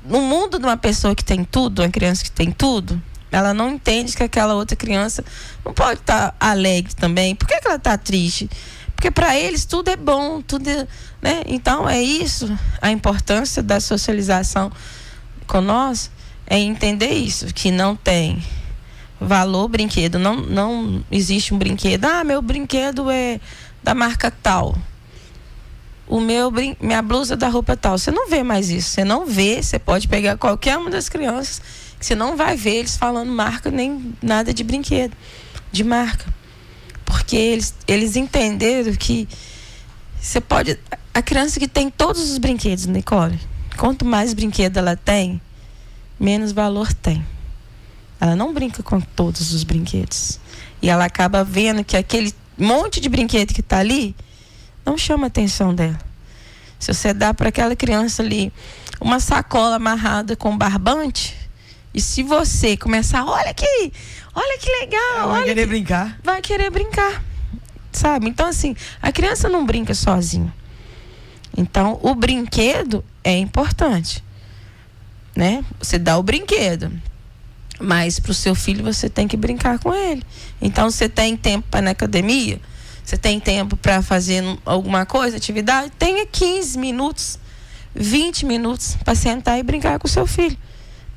no mundo de uma pessoa que tem tudo, uma criança que tem tudo, ela não entende que aquela outra criança não pode estar alegre também. Por que ela está triste? Porque para eles tudo é bom, tudo é, né? Então é isso, a importância da socialização com nós, é entender isso, que não tem valor brinquedo, não existe um brinquedo, meu brinquedo é da marca tal, minha blusa da roupa tal. Você não vê mais isso, você pode pegar qualquer uma das crianças, que você não vai ver eles falando marca nem nada de brinquedo, de marca. Porque eles entenderam que você pode... A criança que tem todos os brinquedos, Nicole, quanto mais brinquedo ela tem, menos valor tem. Ela não brinca com todos os brinquedos. E ela acaba vendo que aquele monte de brinquedo que está ali não chama a atenção dela. Se você dá para aquela criança ali uma sacola amarrada com barbante, e se você começar: olha que legal, vai querer brincar. Vai querer brincar, sabe? Então assim, a criança não brinca sozinha. Então o brinquedo é importante, né? Você dá o brinquedo, mas para o seu filho você tem que brincar com ele. Então você tem tempo para ir na academia, você tem tempo para fazer alguma coisa, atividade, tenha 15 minutos, 20 minutos para sentar e brincar com o seu filho.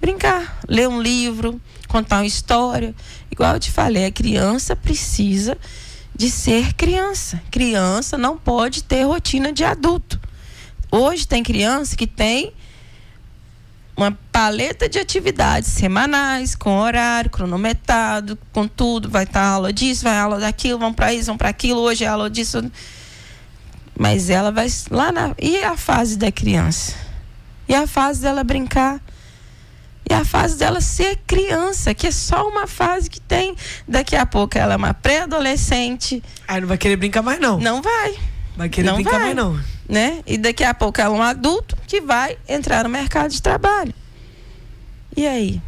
Brincar, ler um livro, contar uma história. Igual eu te falei, a criança precisa de ser criança. Criança não pode ter rotina de adulto. Hoje tem criança que tem uma paleta de atividades semanais, com horário, cronometrado, com tudo. Vai estar aula disso, vai aula daquilo, vão para isso, vão para aquilo. Hoje é aula disso. Mas ela vai lá E a fase da criança? E a fase dela brincar? E a fase dela ser criança, que é só uma fase que tem. Daqui a pouco ela é uma pré-adolescente. Aí não vai querer brincar mais, não. Não vai. Vai querer brincar mais, não. Né? E daqui a pouco ela é um adulto que vai entrar no mercado de trabalho. E aí?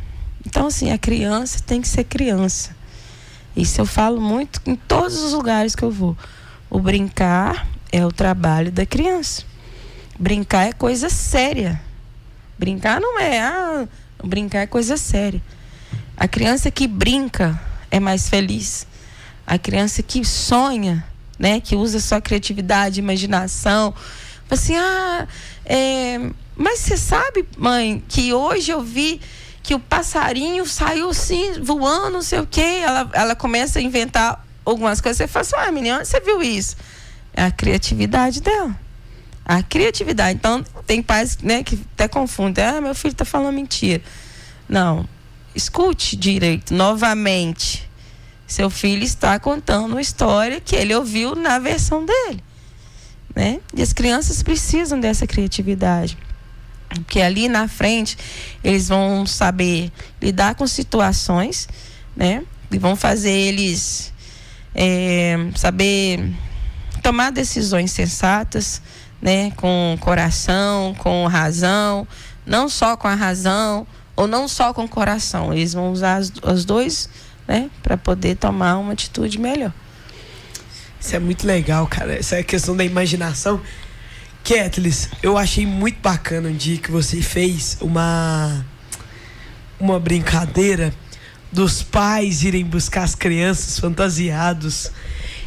Então, assim, a criança tem que ser criança. Isso eu falo muito em todos os lugares que eu vou. O brincar é o trabalho da criança. Brincar é coisa séria. Brincar não é... Brincar é coisa séria. A criança que brinca é mais feliz. A criança que sonha, né, que usa sua criatividade, imaginação, assim, mas você sabe, mãe, que hoje eu vi que o passarinho saiu assim, voando, não sei o quê. Ela começa a inventar algumas coisas. Você fala assim: menina, onde você viu isso? É a criatividade dela. A criatividade. Então, tem pais, né, que até confundem. Meu filho está falando mentira. Não. Escute direito, novamente. Seu filho está contando uma história que ele ouviu na versão dele, né? E as crianças precisam dessa criatividade. Porque ali na frente, eles vão saber lidar com situações, né? E vão fazer eles saber tomar decisões sensatas, né, com coração, com razão, não só com a razão ou não só com o coração. Eles vão usar os dois, né, para poder tomar uma atitude melhor. Isso é muito legal, cara. Essa é a questão da imaginação. Ketlis, eu achei muito bacana um dia que você fez uma brincadeira dos pais irem buscar as crianças fantasiados.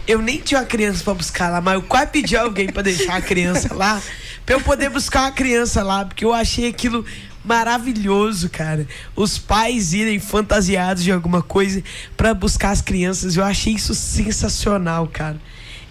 Eu nem tinha uma criança pra buscar lá, mas eu quase pedi alguém pra deixar a criança lá, pra eu poder buscar uma criança lá, porque eu achei aquilo maravilhoso, cara. Os pais irem fantasiados de alguma coisa pra buscar as crianças, eu achei isso sensacional, cara.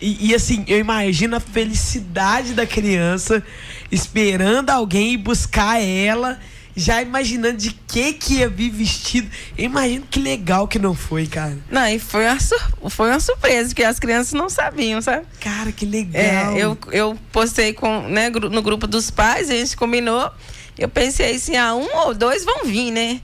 E assim, eu imagino a felicidade da criança esperando alguém ir buscar ela, já imaginando de que ia vir vestido. Eu imagino que legal que não foi, cara. Não, e foi uma surpresa, porque as crianças não sabiam, sabe? Cara, que legal. Eu postei né, no grupo dos pais, a gente combinou. Eu pensei assim, um ou dois vão vir, né?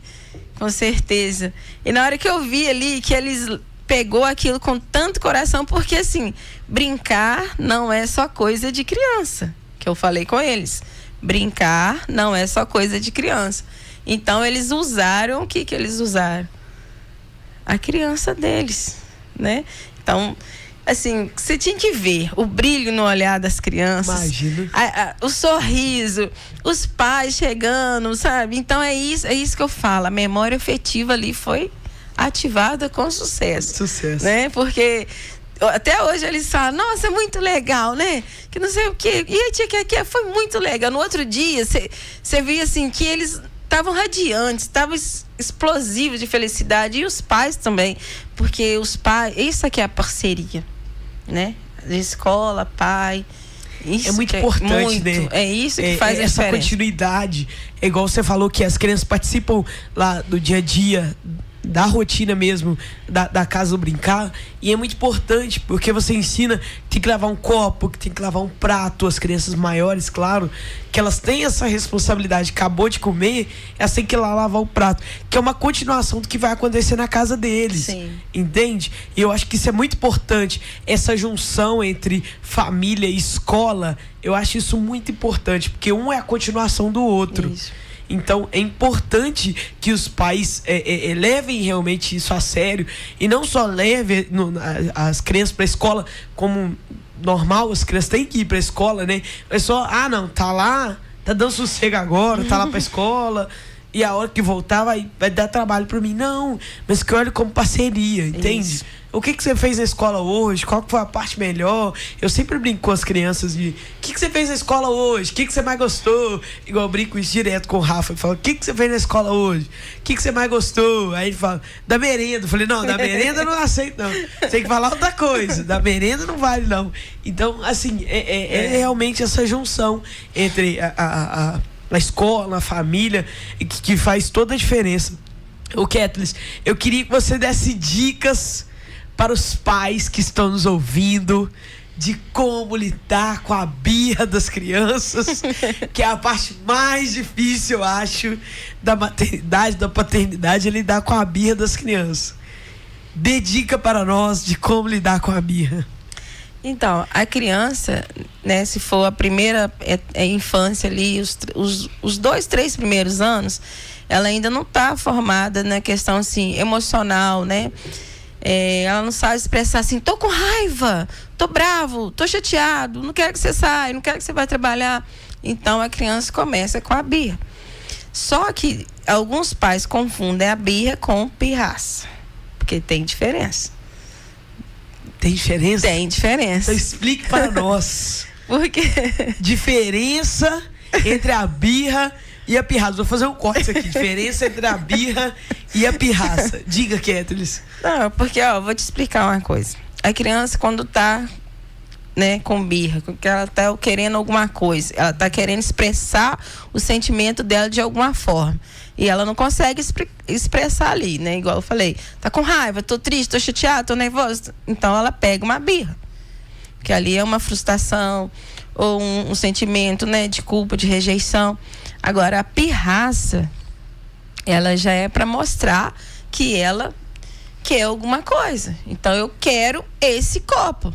Com certeza. E na hora que eu vi ali que eles pegou aquilo com tanto coração, porque assim, brincar não é só coisa de criança, que eu falei com eles. Brincar não é só coisa de criança. Então eles usaram, o que eles usaram? A criança deles, né? Então, assim, você tinha que ver o brilho no olhar das crianças. Imagina. O sorriso, os pais chegando, sabe? Então é isso que eu falo. A memória afetiva ali foi ativada com sucesso. Sucesso. Né? Porque até hoje eles falam, nossa, é muito legal, né? Que não sei o quê. E a tia que foi muito legal. No outro dia, você via assim que eles estavam radiantes, estavam explosivos de felicidade. E os pais também. Porque os pais, isso aqui é a parceria, né? De escola, pai. Isso é muito importante, muito, né? É isso que faz a essa diferença. continuidade. É igual você falou que as crianças participam lá do dia a dia, da rotina mesmo, da casa do brincar, e é muito importante, porque você ensina que tem que lavar um copo, que tem que lavar um prato, as crianças maiores, claro, que elas têm essa responsabilidade, acabou de comer, elas têm que ir lá lavar o prato, que é uma continuação do que vai acontecer na casa deles. Sim. Entende? E eu acho que isso é muito importante, essa junção entre família e escola, eu acho isso muito importante, porque um é a continuação do outro. Isso. Então é importante que os pais levem realmente isso a sério e não só levem as crianças para a escola como normal, as crianças têm que ir para a escola, né? É só, não, tá lá, tá dando sossego agora, tá lá para a escola e a hora que voltar vai dar trabalho para mim. Não, mas que olhe como parceria, entende? Isso. O que você fez na escola hoje? Qual que foi a parte melhor? Eu sempre brinco com as crianças de... O que você fez na escola hoje? O que você mais gostou? Igual eu brinco isso direto com o Rafa. Eu falo, o que você fez na escola hoje? O que você mais gostou? Aí ele fala, da merenda. Eu falei, não, da merenda eu não aceito, não. Você tem que falar outra coisa. Da merenda não vale, não. Então, assim, é realmente essa junção entre a escola, a família, que faz toda a diferença. O Ketlis, eu queria que você desse dicas para os pais que estão nos ouvindo de como lidar com a birra das crianças, que é a parte mais difícil, eu acho, da maternidade, da paternidade, é lidar com a birra das crianças. Dê dica para nós de como lidar com a birra. Então, a criança, né, se for a primeira infância ali, os 2, 3 primeiros anos, ela ainda não está formada na questão assim, emocional, né? Ela não sabe expressar assim, tô com raiva, tô bravo, tô chateado, não quero que você saia, não quero que você vá trabalhar. Então a criança começa com a birra. Só que alguns pais confundem a birra com pirraça, porque tem diferença. Tem diferença? Tem diferença. Então explique para nós. Por quê? Diferença entre a birra e a pirraça. Vou fazer um corte isso aqui. Diferença entre a birra e a pirraça. Diga, Ketlis. Não, porque, vou te explicar uma coisa. A criança, quando tá, né, com birra, que ela tá querendo alguma coisa, ela tá querendo expressar o sentimento dela de alguma forma. E ela não consegue expressar ali, né? Igual eu falei, tá com raiva, tô triste, tô chateada, tô nervosa. Então ela pega uma birra. Que ali é uma frustração ou um sentimento, né, de culpa, de rejeição. Agora, a pirraça, ela já é para mostrar que ela quer alguma coisa. Então, eu quero esse copo.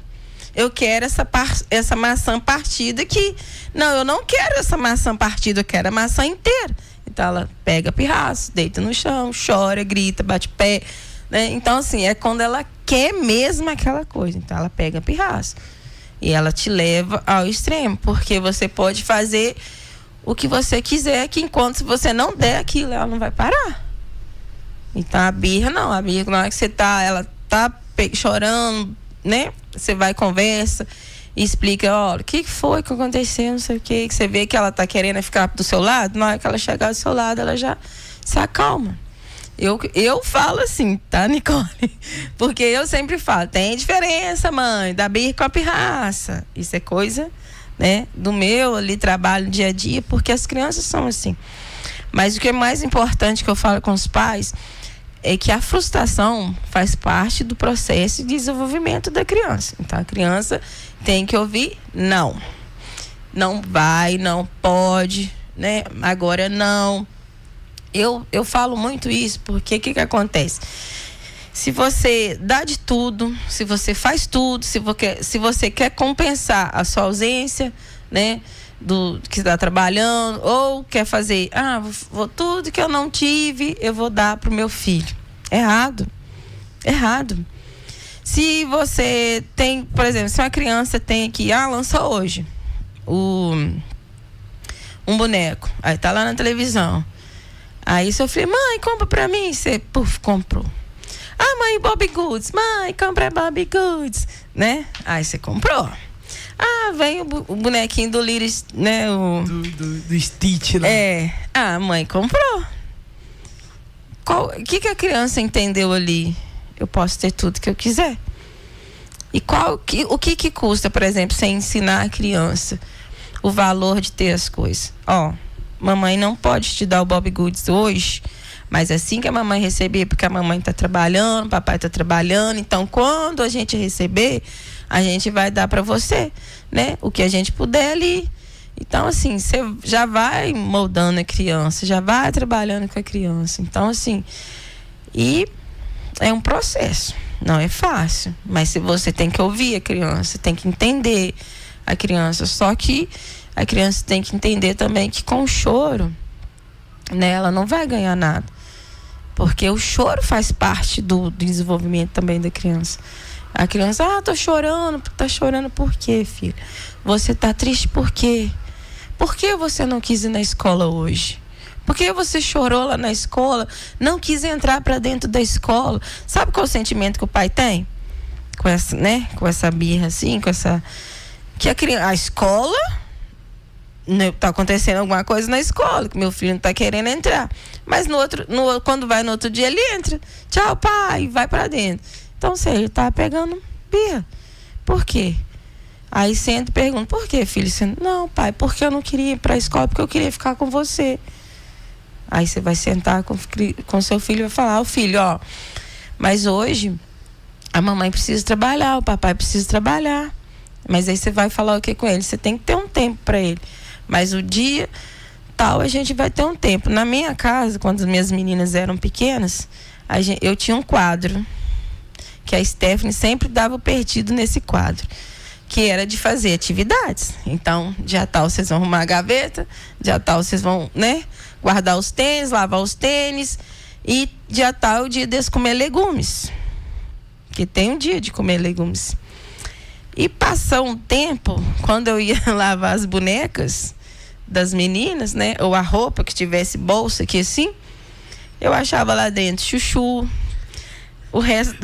eu quero essa maçã partida aqui. Não, eu não quero essa maçã partida, eu quero a maçã inteira. Então ela pega pirraço, deita no chão, chora, grita, bate pé, né? Então assim, é quando ela quer mesmo aquela coisa. Então ela pega pirraço. E ela te leva ao extremo, porque você pode fazer o que você quiser, que enquanto você não der aquilo, ela não vai parar. Então a birra não, a birra na hora que ela tá chorando, né? Você vai, conversa, e explica, olha, o que foi que aconteceu, não sei o que você vê que ela tá querendo ficar do seu lado, na hora que ela chegar do seu lado, ela já se acalma. Eu falo assim, tá, Nicole? Porque eu sempre falo, tem diferença, mãe, da birra com a pirraça. Isso é coisa, né, do meu ali trabalho no dia a dia, porque as crianças são assim. Mas o que é mais importante que eu falo com os pais é que a frustração faz parte do processo de desenvolvimento da criança. Então a criança tem que ouvir não. Não vai, não pode, né? Agora não. Eu falo muito isso porque o que acontece? Se você dá de tudo, se você faz tudo, se você quer compensar a sua ausência, né, do que está trabalhando, ou quer fazer, tudo que eu não tive, eu vou dar pro meu filho. Errado. Se você tem, por exemplo, se uma criança tem aqui, lançou hoje um boneco, aí tá lá na televisão. Aí seu filho, mãe, compra pra mim. Você, comprou. Mãe, Bobbie Goods. Mãe, compra Bobbie Goods. Né? Aí você comprou. Vem o bonequinho do Lyris, né? Do Stitch, né? Mãe comprou. O que a criança entendeu ali? Eu posso ter tudo que eu quiser. E o que custa, por exemplo, você ensinar a criança o valor de ter as coisas? Mamãe não pode te dar o Bobbie Goods hoje, mas assim que a mamãe receber, porque a mamãe está trabalhando, o papai está trabalhando, então quando a gente receber, a gente vai dar para você, né? O que a gente puder ali. Então, assim, você já vai moldando a criança, já vai trabalhando com a criança. Então, assim, e é um processo, não é fácil, mas se você tem que ouvir a criança, tem que entender a criança, só que a criança tem que entender também que com o choro, né, ela não vai ganhar nada. Porque o choro faz parte do desenvolvimento também da criança. A criança, tô chorando. Tá chorando por quê, filho? Você tá triste por quê? Por que você não quis ir na escola hoje? Por que você chorou lá na escola? Não quis entrar para dentro da escola? Sabe qual é o sentimento que o pai tem? Com essa, né? Com essa birra assim, com essa... Que a escola... Tá acontecendo alguma coisa na escola, que meu filho não tá querendo entrar. Mas quando vai no outro dia, ele entra. Tchau, pai, vai pra dentro. Então, ele tá pegando birra. Por quê? Aí senta e pergunta, por quê, filho? Você, não, pai, porque eu não queria ir pra escola, porque eu queria ficar com você. Aí você vai sentar com seu filho e vai falar, filho, mas hoje a mamãe precisa trabalhar, o papai precisa trabalhar. Mas aí você vai falar o que com ele? Você tem que ter um tempo para ele. Mas o dia tal, a gente vai ter um tempo. Na minha casa, quando as minhas meninas eram pequenas, eu tinha um quadro que a Stephanie sempre dava o perdido nesse quadro, que era de fazer atividades. Então, dia tal vocês vão arrumar a gaveta, dia tal vocês vão, né, guardar os tênis, lavar os tênis, e dia tal é o dia de comer legumes, que tem um dia de comer legumes. E passou um tempo, quando eu ia lavar as bonecas das meninas, né, ou a roupa que tivesse bolsa aqui assim, eu achava lá dentro chuchu, o resto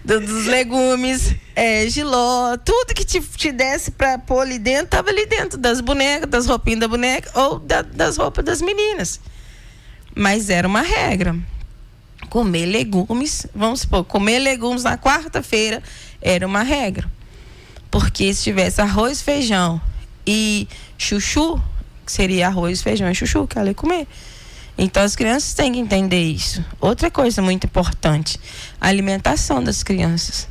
dos legumes, jiló, tudo que te desse pra pôr ali dentro, tava ali dentro das bonecas, das roupinhas da boneca ou das roupas das meninas. Mas era uma regra. Comer legumes, vamos supor, comer legumes na quarta-feira era uma regra. Porque se tivesse arroz, feijão e chuchu, que seria arroz, feijão e chuchu, que ela ia comer. Então as crianças têm que entender isso. Outra coisa muito importante, a alimentação das crianças,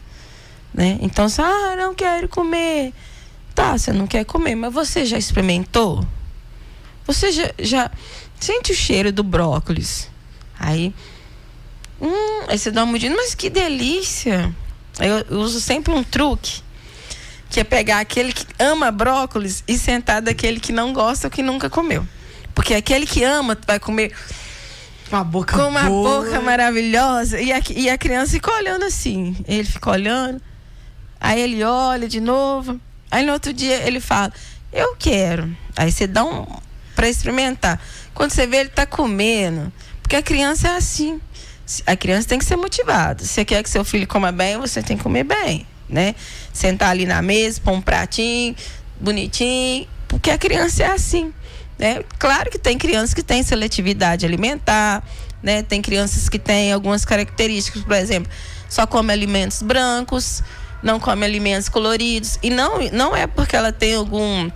né? Então, não quero comer. Tá, você não quer comer, mas você já experimentou? Você já sente o cheiro do brócolis? Aí você dá uma mordida, mas que delícia! Eu uso sempre um truque, que é pegar aquele que ama brócolis e sentar daquele que não gosta ou que nunca comeu. Porque aquele que ama vai comer uma boca com uma boa. boca maravilhosa. E a criança fica olhando assim. Ele fica olhando. Aí ele olha de novo. Aí no outro dia ele fala, eu quero. Aí você dá para experimentar. Quando você vê, ele tá comendo. Porque a criança é assim. A criança tem que ser motivada. Se você quer que seu filho coma bem, você tem que comer bem, né? Sentar ali na mesa, pôr um pratinho bonitinho. Porque a criança é assim. Claro que tem crianças que têm seletividade alimentar, né? Tem crianças que têm algumas características, por exemplo, só come alimentos brancos, não come alimentos coloridos, e não é porque ela tem algum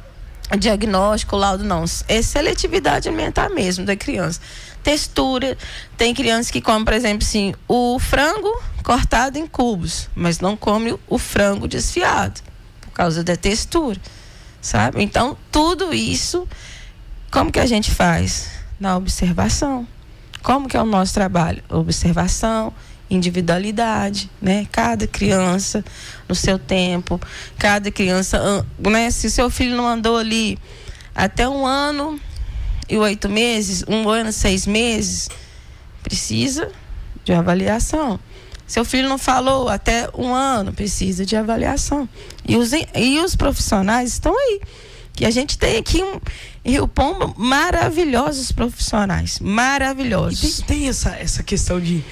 diagnóstico, laudo, não, é seletividade alimentar mesmo da criança. Textura, tem crianças que comem, por exemplo, assim, o frango cortado em cubos, mas não come o frango desfiado, por causa da textura, sabe? Então, tudo isso, como que a gente faz? Na observação. Como que é o nosso trabalho? Observação, individualidade, né? Cada criança no seu tempo, cada criança, né? Se seu filho não andou ali até 1 ano e 8 meses, 1 ano e 6 meses, precisa de avaliação. Seu filho não falou até 1 ano, precisa de avaliação. E os profissionais estão aí. Que a gente tem aqui em Rio Pombo maravilhosos profissionais, maravilhosos. E tem essa questão de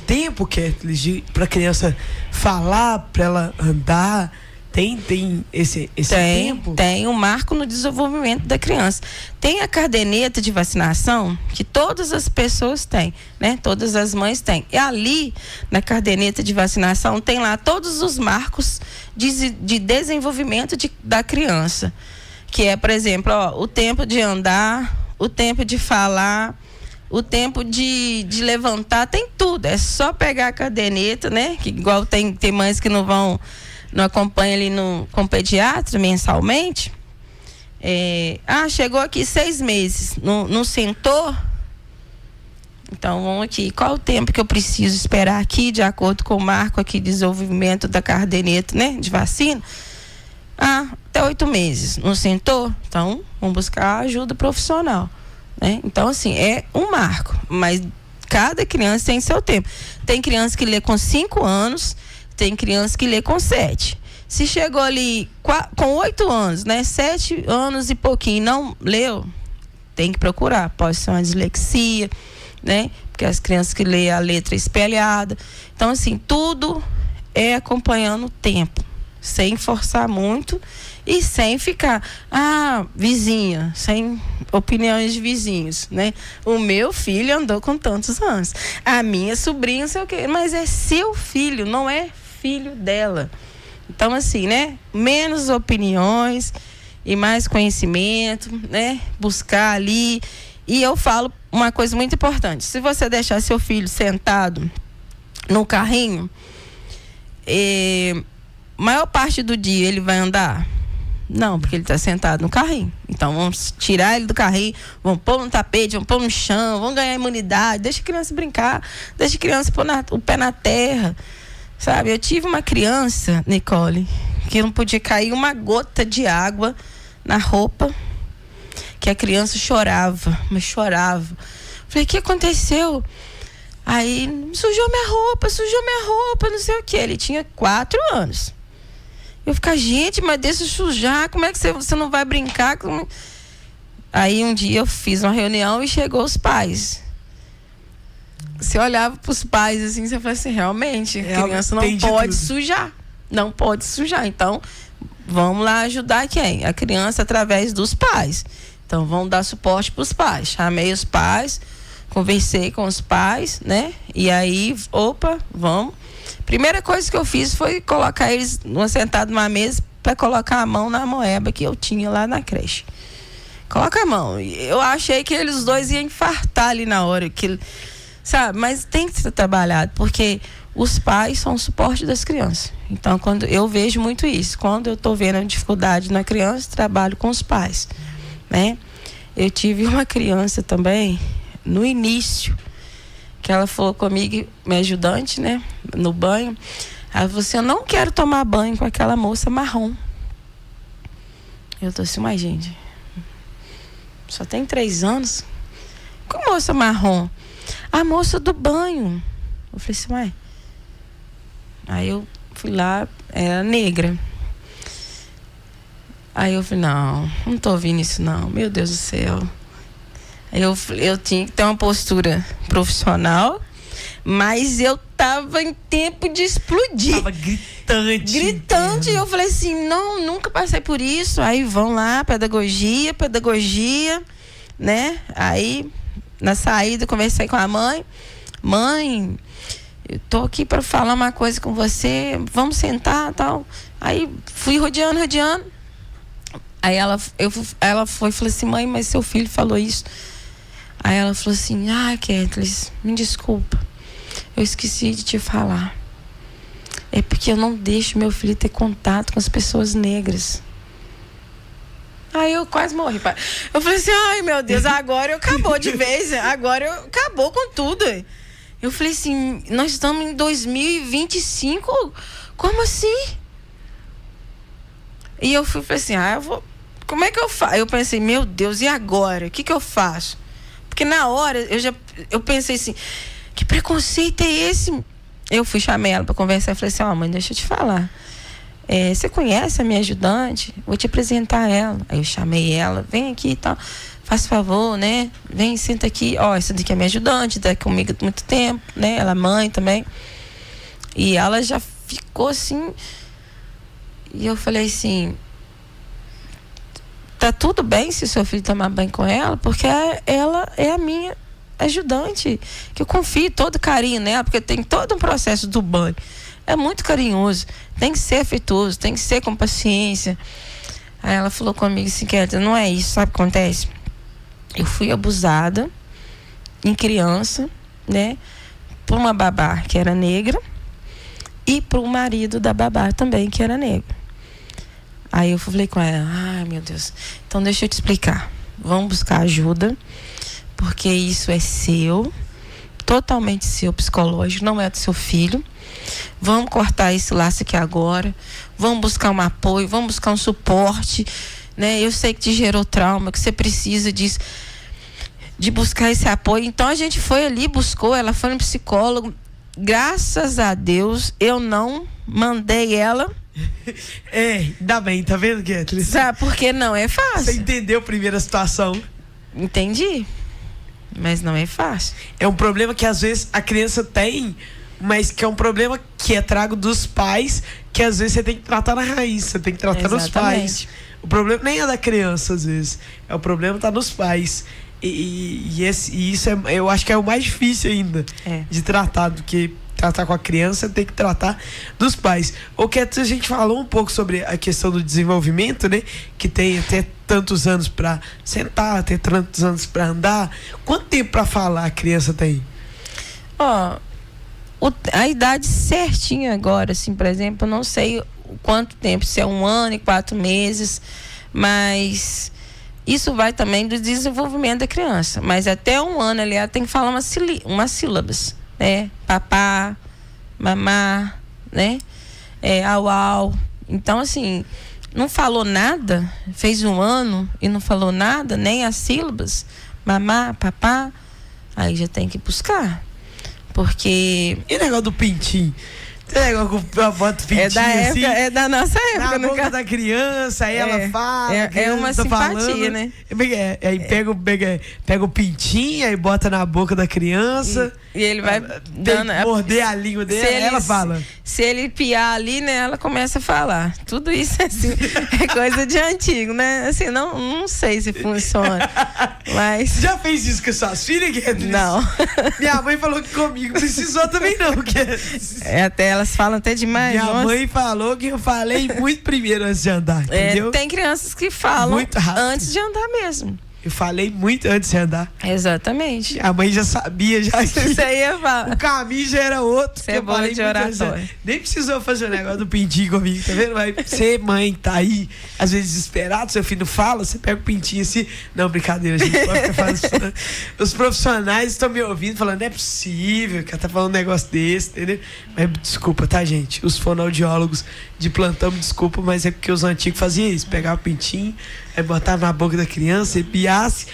tempo, Kathleen, para a criança falar, para ela andar. Tem esse tempo? Tem um marco no desenvolvimento da criança. Tem a caderneta de vacinação que todas as pessoas têm, né? Todas as mães têm. E ali, na caderneta de vacinação, tem lá todos os marcos de desenvolvimento da criança. Que é, por exemplo, o tempo de andar, o tempo de falar, o tempo de levantar, tem tudo. É só pegar a caderneta, né? Que igual tem mães que não acompanham ali com o pediatra mensalmente. Chegou aqui 6 meses, não sentou? Então, vamos aqui. Qual o tempo que eu preciso esperar aqui, de acordo com o marco aqui de desenvolvimento da caderneta, né? De vacina? Até 8 meses. Não sentou? Então, vamos buscar ajuda profissional, né? Então, assim, é um marco, mas cada criança tem seu tempo. Tem criança que lê com 5 anos, tem criança que lê com 7. Se chegou ali com 8 anos, né? 7 anos e pouquinho, não leu, tem que procurar. Pode ser uma dislexia, né? Porque as crianças que lêem a letra espelhada. Então, assim, tudo é acompanhando o tempo, sem forçar muito e sem ficar, vizinha, sem opiniões de vizinhos, né? O meu filho andou com tantos anos, a minha sobrinha, não sei o quê, mas é seu filho, não é filho dela. Então, assim, né? Menos opiniões e mais conhecimento, né? Buscar ali. E eu falo uma coisa muito importante: se você deixar seu filho sentado no carrinho, maior parte do dia ele vai andar? Não, porque ele está sentado no carrinho. Então vamos tirar ele do carrinho, vamos pôr no tapete, vamos pôr no chão, vamos ganhar imunidade, deixa a criança brincar, deixa a criança pôr o pé na terra, sabe? Eu tive uma criança, Nicole, que não podia cair uma gota de água na roupa, que a criança chorava, mas chorava. Falei, o que aconteceu? Aí, sujou minha roupa, não sei o que. Ele tinha 4 anos. Eu ficava, gente, mas deixa sujar, como é que você não vai brincar? Aí um dia eu fiz uma reunião e chegou os pais. Você olhava para os pais assim, você falava assim, realmente, a criança não pode sujar. Não pode sujar. Então, vamos lá ajudar quem? A criança através dos pais. Então, vamos dar suporte para os pais. Chamei os pais, conversei com os pais, né? E aí, vamos. Primeira coisa que eu fiz foi colocar eles sentados numa mesa para colocar a mão na moeba que eu tinha lá na creche. Coloca a mão. Eu achei que eles dois iam infartar ali na hora, sabe? Mas tem que ser trabalhado, porque os pais são o suporte das crianças. Então, quando eu vejo muito isso, quando eu estou vendo a dificuldade na criança, trabalho com os pais, né? Eu tive uma criança também, no início, que ela falou comigo, minha ajudante, né, no banho, ela falou assim, eu não quero tomar banho com aquela moça marrom. Eu tô assim, mas gente, só tem 3 anos? Que moça marrom? A moça do banho. Eu falei assim, mãe. Aí eu fui lá, era negra. Aí eu falei, não tô ouvindo isso não, meu Deus do céu. Aí eu tinha que ter uma postura profissional, mas eu tava em tempo de explodir. Tava gritante. Gritante, eu falei assim, não, nunca passei por isso. Aí vão lá, pedagogia, né? Aí, na saída, conversei com a mãe. Mãe, eu tô aqui para falar uma coisa com você, vamos sentar e tal. Aí fui rodeando. Aí ela foi e falou assim, mãe, mas seu filho falou isso. Aí ela falou assim, Kathleen, me desculpa, eu esqueci de te falar. É porque eu não deixo meu filho ter contato com as pessoas negras. Aí eu quase morri. Eu falei assim, ai meu Deus, agora eu acabou de vez, agora eu acabou com tudo. Eu falei assim, nós estamos em 2025, como assim? E eu falei assim, como é que eu faço? Eu pensei, meu Deus, e agora? O que eu faço? Porque na hora, eu pensei assim, que preconceito é esse? Eu chamei ela para conversar e falei assim, mãe, deixa eu te falar. Você conhece a minha ajudante? Vou te apresentar ela. Aí eu chamei ela, vem aqui e tal, faz favor, né? Vem, senta aqui. Essa daqui é minha ajudante, tá comigo há muito tempo, né? Ela é mãe também. E ela já ficou assim. E eu falei assim, tá tudo bem se o seu filho tomar banho com ela, porque ela é a minha ajudante, que eu confio todo carinho nela, porque tem todo um processo do banho. É muito carinhoso, tem que ser afetuoso, tem que ser com paciência. Aí ela falou comigo assim, Kathleen, não é isso, sabe o que acontece? Eu fui abusada em criança, né, por uma babá que era negra e por um marido da babá também que era negro. Aí eu falei com ela, meu Deus, então deixa eu te explicar, vamos buscar ajuda, porque isso é seu, totalmente seu, psicológico, não é do seu filho. Vamos cortar esse laço aqui agora, vamos buscar um apoio, vamos buscar um suporte, né? Eu sei que te gerou trauma, que você precisa disso, de buscar esse apoio. Então a gente foi ali, buscou, ela foi no psicólogo. Graças a Deus, eu não mandei ela. Ainda bem, tá vendo, Kathleen? Sabe, porque não é fácil. Você entendeu a primeira situação? Entendi. Mas não é fácil. É um problema que às vezes a criança tem, mas que é um problema que é trago dos pais, que às vezes você tem que tratar na raiz, você tem que tratar nos pais. O problema nem é da criança, às vezes. O problema tá nos pais. E isso eu acho que é o mais difícil ainda de tratar, do que tratar com a criança, tem que tratar dos pais. O que a gente falou um pouco sobre a questão do desenvolvimento, né? Que tem até tantos anos para sentar, até tantos anos para andar. Quanto tempo para falar a criança tem? A idade certinha agora, assim, por exemplo, eu não sei quanto tempo, se é 1 ano e 4 meses, mas isso vai também do desenvolvimento da criança. Mas até 1 ano ali ela tem que falar umas sílabas, né? Papá, mamá, né? Au. Então, assim, não falou nada, fez 1 ano e não falou nada, nem as sílabas, mamá, papá, aí já tem que buscar. Porque... E o negócio do pintinho? Tem negócio com a bota pintinho assim? É da nossa época. Na boca da criança, aí ela fala. É uma simpatia, falando, né? Aí pega o pintinho, aí bota na boca da criança. E ele vai dando... morder a língua dela, ela fala. Se ele piar ali, né, ela começa a falar. Tudo isso, assim, é coisa de antigo, né? Assim, não sei se funciona, mas... Você já fez isso com suas filhas, Kathleen? Não. Minha mãe falou que comigo precisou também não, até elas falam até demais. Minha mãe falou que eu falei muito primeiro antes de andar, entendeu? Tem crianças que falam muito rápido antes de andar mesmo. Eu falei muito antes de andar. Exatamente. A mãe já sabia, já. Isso aí ia falar. O caminho já era outro. Você é boa de oratória. Nem precisou fazer o negócio do pintinho comigo, tá vendo? Mas você, mãe, tá aí, às vezes desesperado, seu filho não fala, você pega o pintinho assim. Não, brincadeira, gente. Pode ficar fazendo. Os profissionais estão me ouvindo, falando, não é possível que ela tá falando um negócio desse, entendeu? Mas desculpa, tá, gente? Os fonoaudiólogos de plantão, me desculpa, mas é porque os antigos faziam isso. Pegava o pintinho, aí botava na boca da criança, se piasse,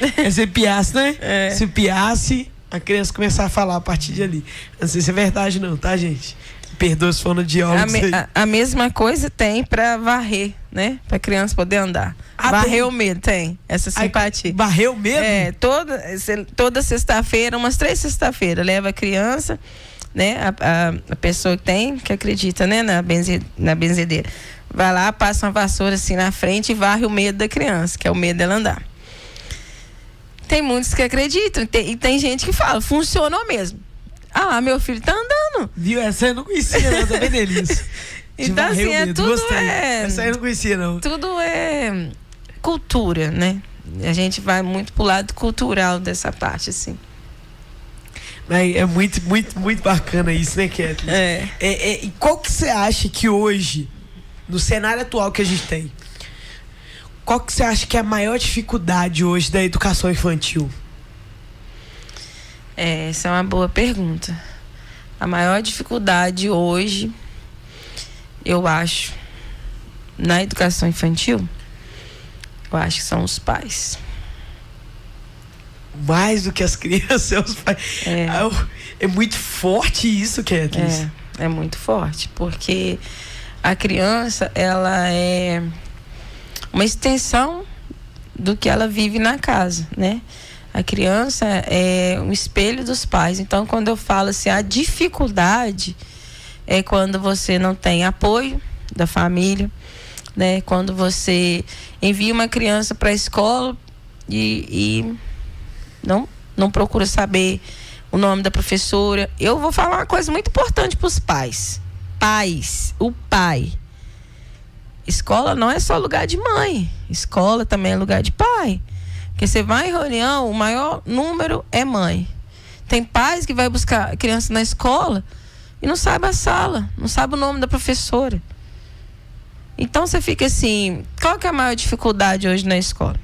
né? É. Se piasse, a criança começava a falar a partir de ali. Não sei se é verdade não, tá, gente? Perdoa os fonoaudiólogos aí. A mesma coisa tem pra varrer, né? Pra criança poder andar. Varrer o medo, tem essa simpatia. Varrer o medo? É, toda sexta-feira, umas 3 sexta-feiras, leva a criança, né? A pessoa que acredita, né? Na benzedeira. Vai lá, passa uma vassoura assim na frente e varre o medo da criança, que é o medo dela andar. Tem muitos que acreditam, e tem gente que fala, funcionou mesmo. Ah, meu filho tá andando. Viu? Essa eu não conhecia, não, também delícia. Então, assim, Essa aí eu não conhecia, não. Tudo é cultura, né? A gente vai muito pro lado cultural dessa parte, assim. Mas é muito, muito, muito bacana isso, né, Kathleen? E qual que você acha que hoje, no cenário atual que a gente tem, qual que você acha que é a maior dificuldade hoje da educação infantil? Essa é uma boa pergunta. A maior dificuldade hoje, eu acho, na educação infantil, eu acho que são os pais. Mais do que as crianças, os pais. É muito forte isso, Kathleen. É muito forte, porque a criança, ela é uma extensão do que ela vive na casa, né? A criança é um espelho dos pais. Então, quando eu falo assim, a dificuldade é quando você não tem apoio da família, né? Quando você envia uma criança para a escola e não procura saber o nome da professora. Eu vou falar uma coisa muito importante para os pais. O pai. Escola não é só lugar de mãe. Escola também é lugar de pai. Porque você vai em reunião, o maior número é mãe. Tem pais que vai buscar a criança na escola e não sabe a sala, não sabe o nome da professora. Então você fica assim, qual que é a maior dificuldade hoje na escola?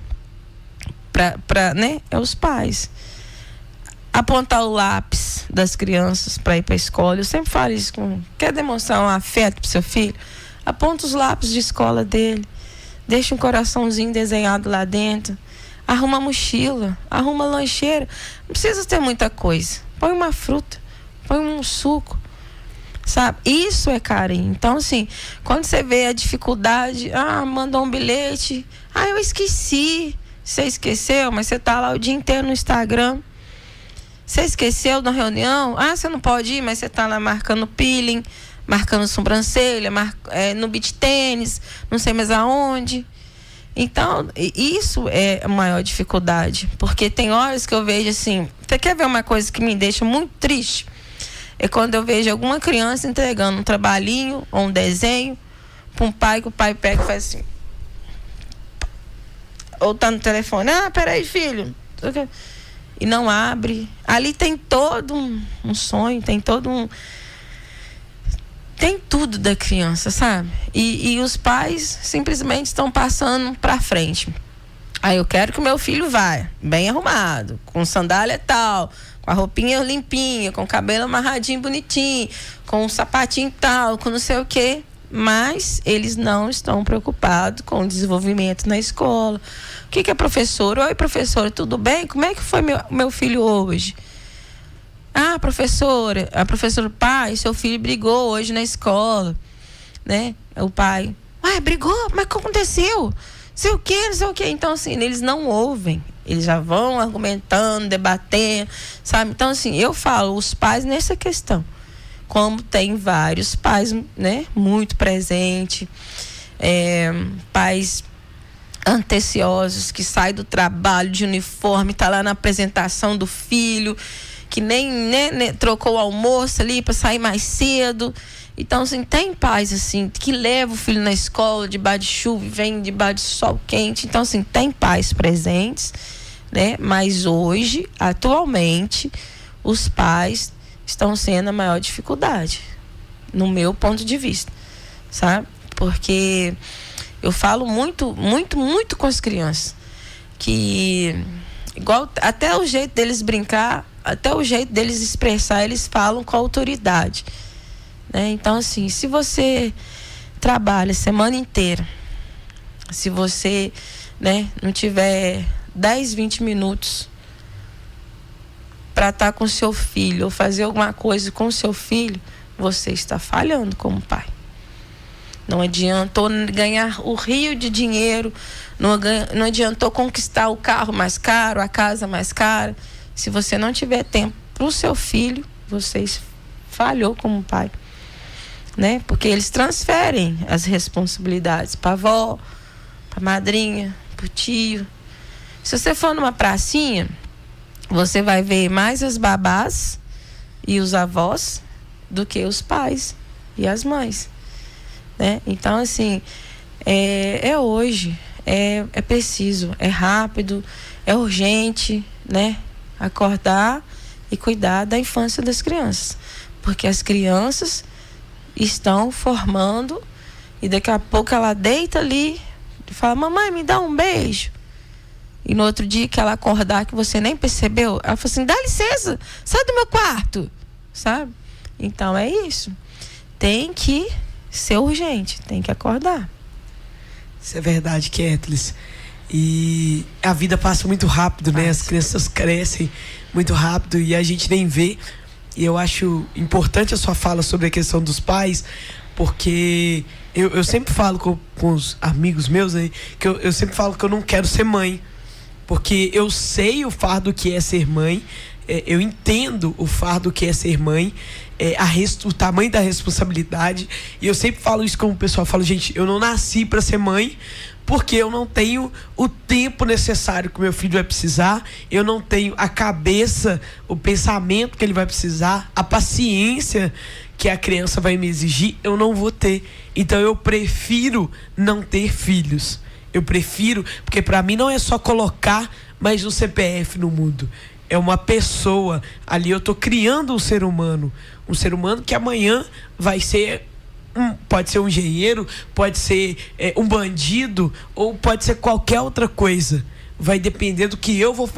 Né? É os pais. Apontar o lápis das crianças para ir para a escola. Eu sempre falo isso, quer demonstrar um afeto para seu filho? Aponta os lápis de escola dele. Deixa um coraçãozinho desenhado lá dentro. Arruma a mochila, arruma a lancheira. Não precisa ter muita coisa. Põe uma fruta, põe um suco, sabe? Isso é carinho. Então, assim, quando você vê a dificuldade, mandou um bilhete, eu esqueci. Você esqueceu, mas você tá lá o dia inteiro no Instagram. Você esqueceu da reunião? Você não pode ir, mas você tá lá marcando peeling, marcando sobrancelha, no beach tênis, não sei mais aonde. Então, isso é a maior dificuldade. Porque tem horas que eu vejo assim... Você quer ver uma coisa que me deixa muito triste? É quando eu vejo alguma criança entregando um trabalhinho ou um desenho para um pai, que o pai pega e faz assim. Ou tá no telefone. Peraí, filho. E não abre. Ali tem todo um sonho, tem tudo da criança, sabe? E os pais simplesmente estão passando pra frente. Eu quero que o meu filho vá bem arrumado, com sandália tal, com a roupinha limpinha, com o cabelo amarradinho, bonitinho, com um sapatinho tal, com não sei o quê. Mas eles não estão preocupados com o desenvolvimento na escola. O que é professora? Oi, professora, tudo bem? Como é que foi meu filho hoje? Professora, pai, seu filho brigou hoje na escola, né? O pai, brigou? Mas o que aconteceu? Não sei o quê. Então, assim, eles não ouvem. Eles já vão argumentando, debatendo, sabe? Então, assim, eu falo, os pais nessa questão, como tem vários pais, né? Muito presentes, pais anteciosos, que saem do trabalho de uniforme, tá lá na apresentação do filho, que nem trocou o almoço ali para sair mais cedo. Então, assim, tem pais, assim, que levam o filho na escola debaixo de chuva e vem debaixo de sol quente. Então, assim, tem pais presentes, né? Mas hoje, atualmente, os pais estão sendo a maior dificuldade, no meu ponto de vista, sabe? Porque eu falo muito com as crianças, que igual até o jeito deles brincar, até o jeito deles expressar, eles falam com autoridade, né? Então, assim, se você trabalha a semana inteira, se você, né, não tiver 10, 20 minutos para estar com seu filho ou fazer alguma coisa com seu filho, você está falhando como pai. Não adiantou ganhar o rio de dinheiro, não adiantou conquistar o carro mais caro, a casa mais cara. Se você não tiver tempo para o seu filho, você falhou como pai, né? Porque eles transferem as responsabilidades para a avó, para a madrinha, para o tio. Se você for numa pracinha, você vai ver mais as babás e os avós do que os pais e as mães, né? Então, assim, é hoje, é preciso, é rápido, é urgente, né? Acordar e cuidar da infância das crianças, porque as crianças estão formando e daqui a pouco ela deita ali e fala: mamãe, me dá um beijo. E no outro dia que ela acordar, que você nem percebeu, ela fala assim: dá licença, sai do meu quarto, sabe? Então é isso, tem que ser urgente, tem que acordar. Isso é verdade, Ketlis. E a vida passa muito rápido, né? As crianças crescem muito rápido e a gente nem vê. E eu acho importante a sua fala sobre a questão dos pais, porque eu sempre falo com os amigos meus aí, que eu sempre falo que eu não quero ser mãe, porque eu sei o fardo que é ser mãe, eu entendo o fardo que é ser mãe, o tamanho da responsabilidade, e eu sempre falo isso como o pessoal fala: gente, eu não nasci para ser mãe, porque eu não tenho o tempo necessário que o meu filho vai precisar, eu não tenho a cabeça, o pensamento que ele vai precisar, a paciência que a criança vai me exigir, eu não vou ter. Então eu prefiro não ter filhos. Eu prefiro, porque para mim não é só colocar mais um CPF no mundo. É uma pessoa. Ali eu tô criando um ser humano que amanhã vai ser pode ser um engenheiro, pode ser um bandido, ou pode ser qualquer outra coisa. Vai depender do que eu vou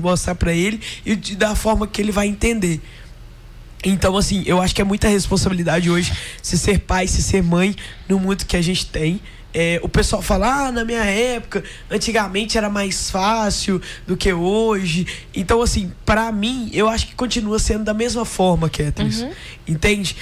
mostrar para ele e da forma que ele vai entender. Então, assim, eu acho que é muita responsabilidade hoje se ser pai, se ser mãe no mundo que a gente tem. O pessoal fala: na minha época, antigamente era mais fácil do que hoje. Então, assim, pra mim, eu acho que continua sendo da mesma forma, Ketlis. Entende?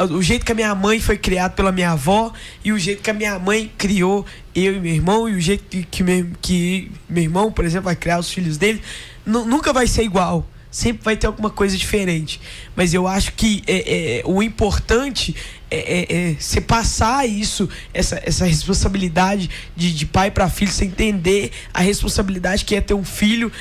O jeito que a minha mãe foi criada pela minha avó e o jeito que a minha mãe criou eu e meu irmão, e o jeito que meu irmão, por exemplo, vai criar os filhos dele, nunca vai ser igual. Sempre vai ter alguma coisa diferente. Mas eu acho que o importante é você passar isso, essa responsabilidade de pai para filho, você entender a responsabilidade que é ter um filho,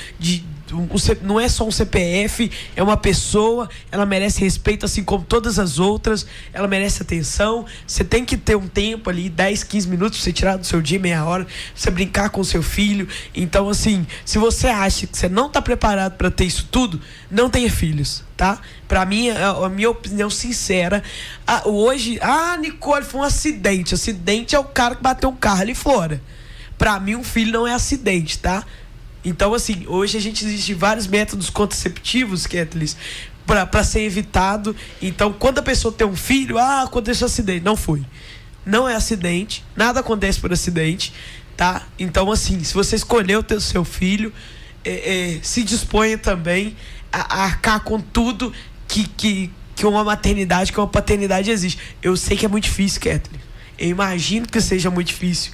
não é só um CPF, é uma pessoa, ela merece respeito assim como todas as outras, ela merece atenção. Você tem que ter um tempo ali, 10, 15 minutos pra você tirar do seu dia, meia hora, pra você brincar com o seu filho. Então, assim, se você acha que você não tá preparado para ter isso tudo, não tenha filhos, tá? Pra mim, a minha opinião sincera, hoje, Nicole, foi um acidente. Acidente é o cara que bateu um carro ali fora. Pra mim, um filho não é acidente, tá? Então, assim, hoje a gente existe vários métodos contraceptivos, Ketlis, para ser evitado. Então, quando a pessoa tem um filho, aconteceu acidente. Não foi. Não é acidente. Nada acontece por acidente, tá? Então, assim, se você escolheu ter o seu filho, se disponha também a arcar com tudo que uma maternidade, que uma paternidade existe. Eu sei que é muito difícil, Ketlis. Eu imagino que seja muito difícil.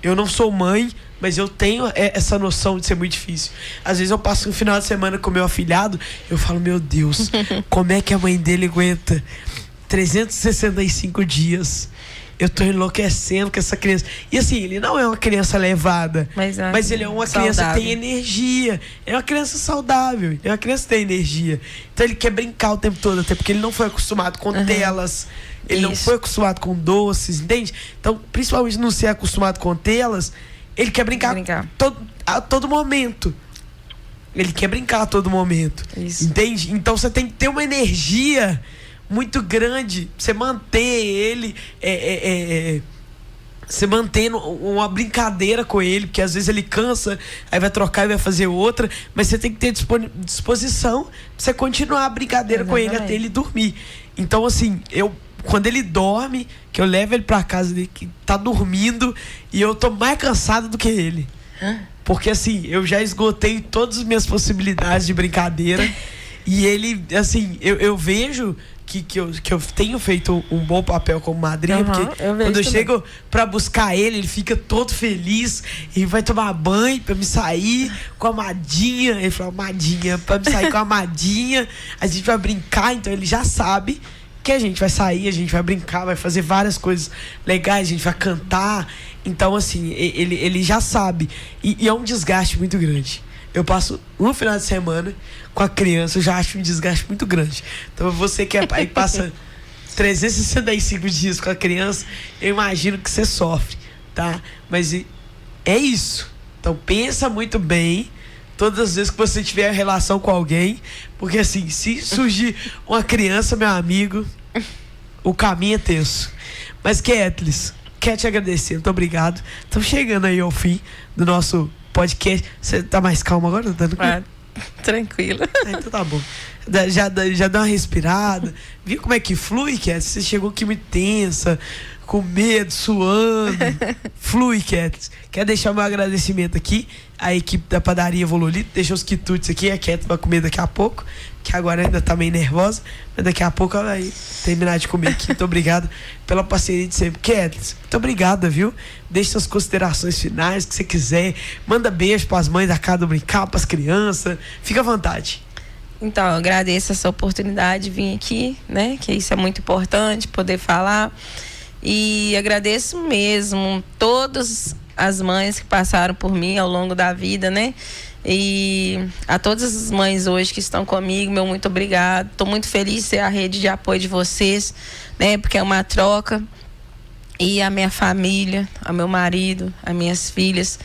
Eu não sou mãe, mas eu tenho essa noção de ser muito difícil. Às vezes eu passo um final de semana com meu afilhado, eu falo: meu Deus, como é que a mãe dele aguenta 365 dias? Eu tô enlouquecendo com essa criança. E assim, ele não é uma criança levada, mas ele é uma criança que tem energia. É uma criança saudável, é uma criança que tem energia. Então ele quer brincar o tempo todo, até porque ele não foi acostumado com telas. Ele não foi acostumado com doces, entende? Então, principalmente não ser acostumado com telas, ele quer brincar a todo momento. Ele quer brincar a todo momento. Isso. Entende? Então você tem que ter uma energia muito grande pra você manter ele. Você mantendo uma brincadeira com ele, porque às vezes ele cansa, aí vai trocar e vai fazer outra, mas você tem que ter disposição pra você continuar a brincadeira com ele até ele dormir. Então, assim, quando ele dorme, que eu levo ele pra casa dele, que tá dormindo, e eu tô mais cansado do que ele. Porque, assim, eu já esgotei todas as minhas possibilidades de brincadeira, e ele, assim, eu vejo que eu tenho feito um bom papel como madrinha, porque quando eu chego pra buscar ele fica todo feliz e vai tomar banho pra me sair com a Madinha. Ele falou, Madinha, pra me sair com a Madinha, a gente vai brincar, então ele já sabe que a gente vai sair, a gente vai brincar, vai fazer várias coisas legais, a gente vai cantar. Então, assim, ele já sabe. E é um desgaste muito grande. Eu passo um final de semana com a criança, eu já acho um desgaste muito grande. Então, você que é pai e passa 365 dias com a criança, eu imagino que você sofre, tá? Mas é isso. Então, pensa muito bem todas as vezes que você tiver relação com alguém, porque, assim, se surgir uma criança, meu amigo, o caminho é tenso. Mas, Ketlis, quero te agradecer, muito obrigado. Estamos chegando aí ao fim do nosso podcast. Você tá mais calmo agora? Tranquilo. Então tá bom. Já dá uma respirada. Viu como é que flui, Ketlis? Você chegou aqui muito tensa, com medo, suando. Flui, Ketlis. Quero deixar meu agradecimento aqui à equipe da padaria Vololito. Deixa os quitutes aqui. A Ketlis vai comer daqui a pouco, que agora ainda tá meio nervosa, mas daqui a pouco ela vai terminar de comer aqui. Muito obrigado pela parceria de sempre. Ketlis, muito obrigada, viu? Deixe suas considerações finais, que você quiser. Manda beijo pras mães da casa do Brincar, pras crianças. Fica à vontade. Então, eu agradeço essa oportunidade de vir aqui, né? Que isso é muito importante, poder falar. E agradeço mesmo todas as mães que passaram por mim ao longo da vida, né? E a todas as mães hoje que estão comigo, meu muito obrigado. Estou muito feliz de ser a rede de apoio de vocês, né? Porque é uma troca. E a minha família, ao meu marido, as minhas filhas,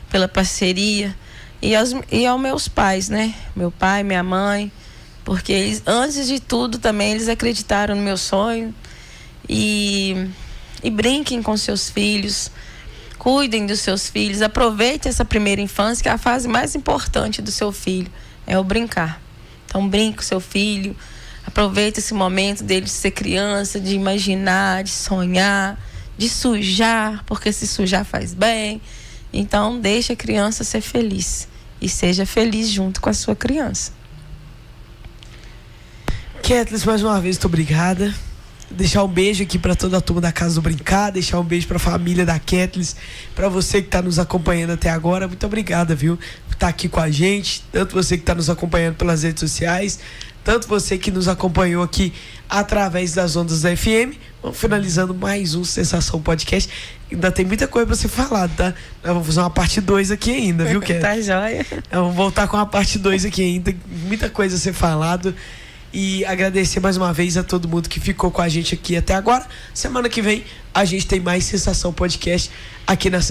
pela parceria. E aos meus pais, né? Meu pai, minha mãe. Porque eles, antes de tudo, também eles acreditaram no meu sonho. E brinquem com seus filhos. Cuidem dos seus filhos, aproveitem essa primeira infância, que é a fase mais importante do seu filho, é o brincar. Então brinque com seu filho, aproveite esse momento dele de ser criança, de imaginar, de sonhar, de sujar, porque se sujar faz bem. Então deixe a criança ser feliz e seja feliz junto com a sua criança. Ketlis, mais uma vez, muito obrigada. Deixar um beijo aqui para toda a turma da Casa do Brincar, deixar um beijo para a família da Ketlis, para você que está nos acompanhando até agora, muito obrigada, viu, por estar aqui com a gente, tanto você que está nos acompanhando pelas redes sociais, tanto você que nos acompanhou aqui através das ondas da FM. Vamos finalizando mais um Sensação Podcast. Ainda tem muita coisa para ser falada, tá? Nós vamos fazer uma parte 2 aqui ainda, viu, Ketlis? Tá joia. Vamos voltar com a parte 2 aqui ainda, muita coisa a ser falado. E agradecer mais uma vez a todo mundo que ficou com a gente aqui até agora. Semana que vem a gente tem mais Sensação Podcast aqui na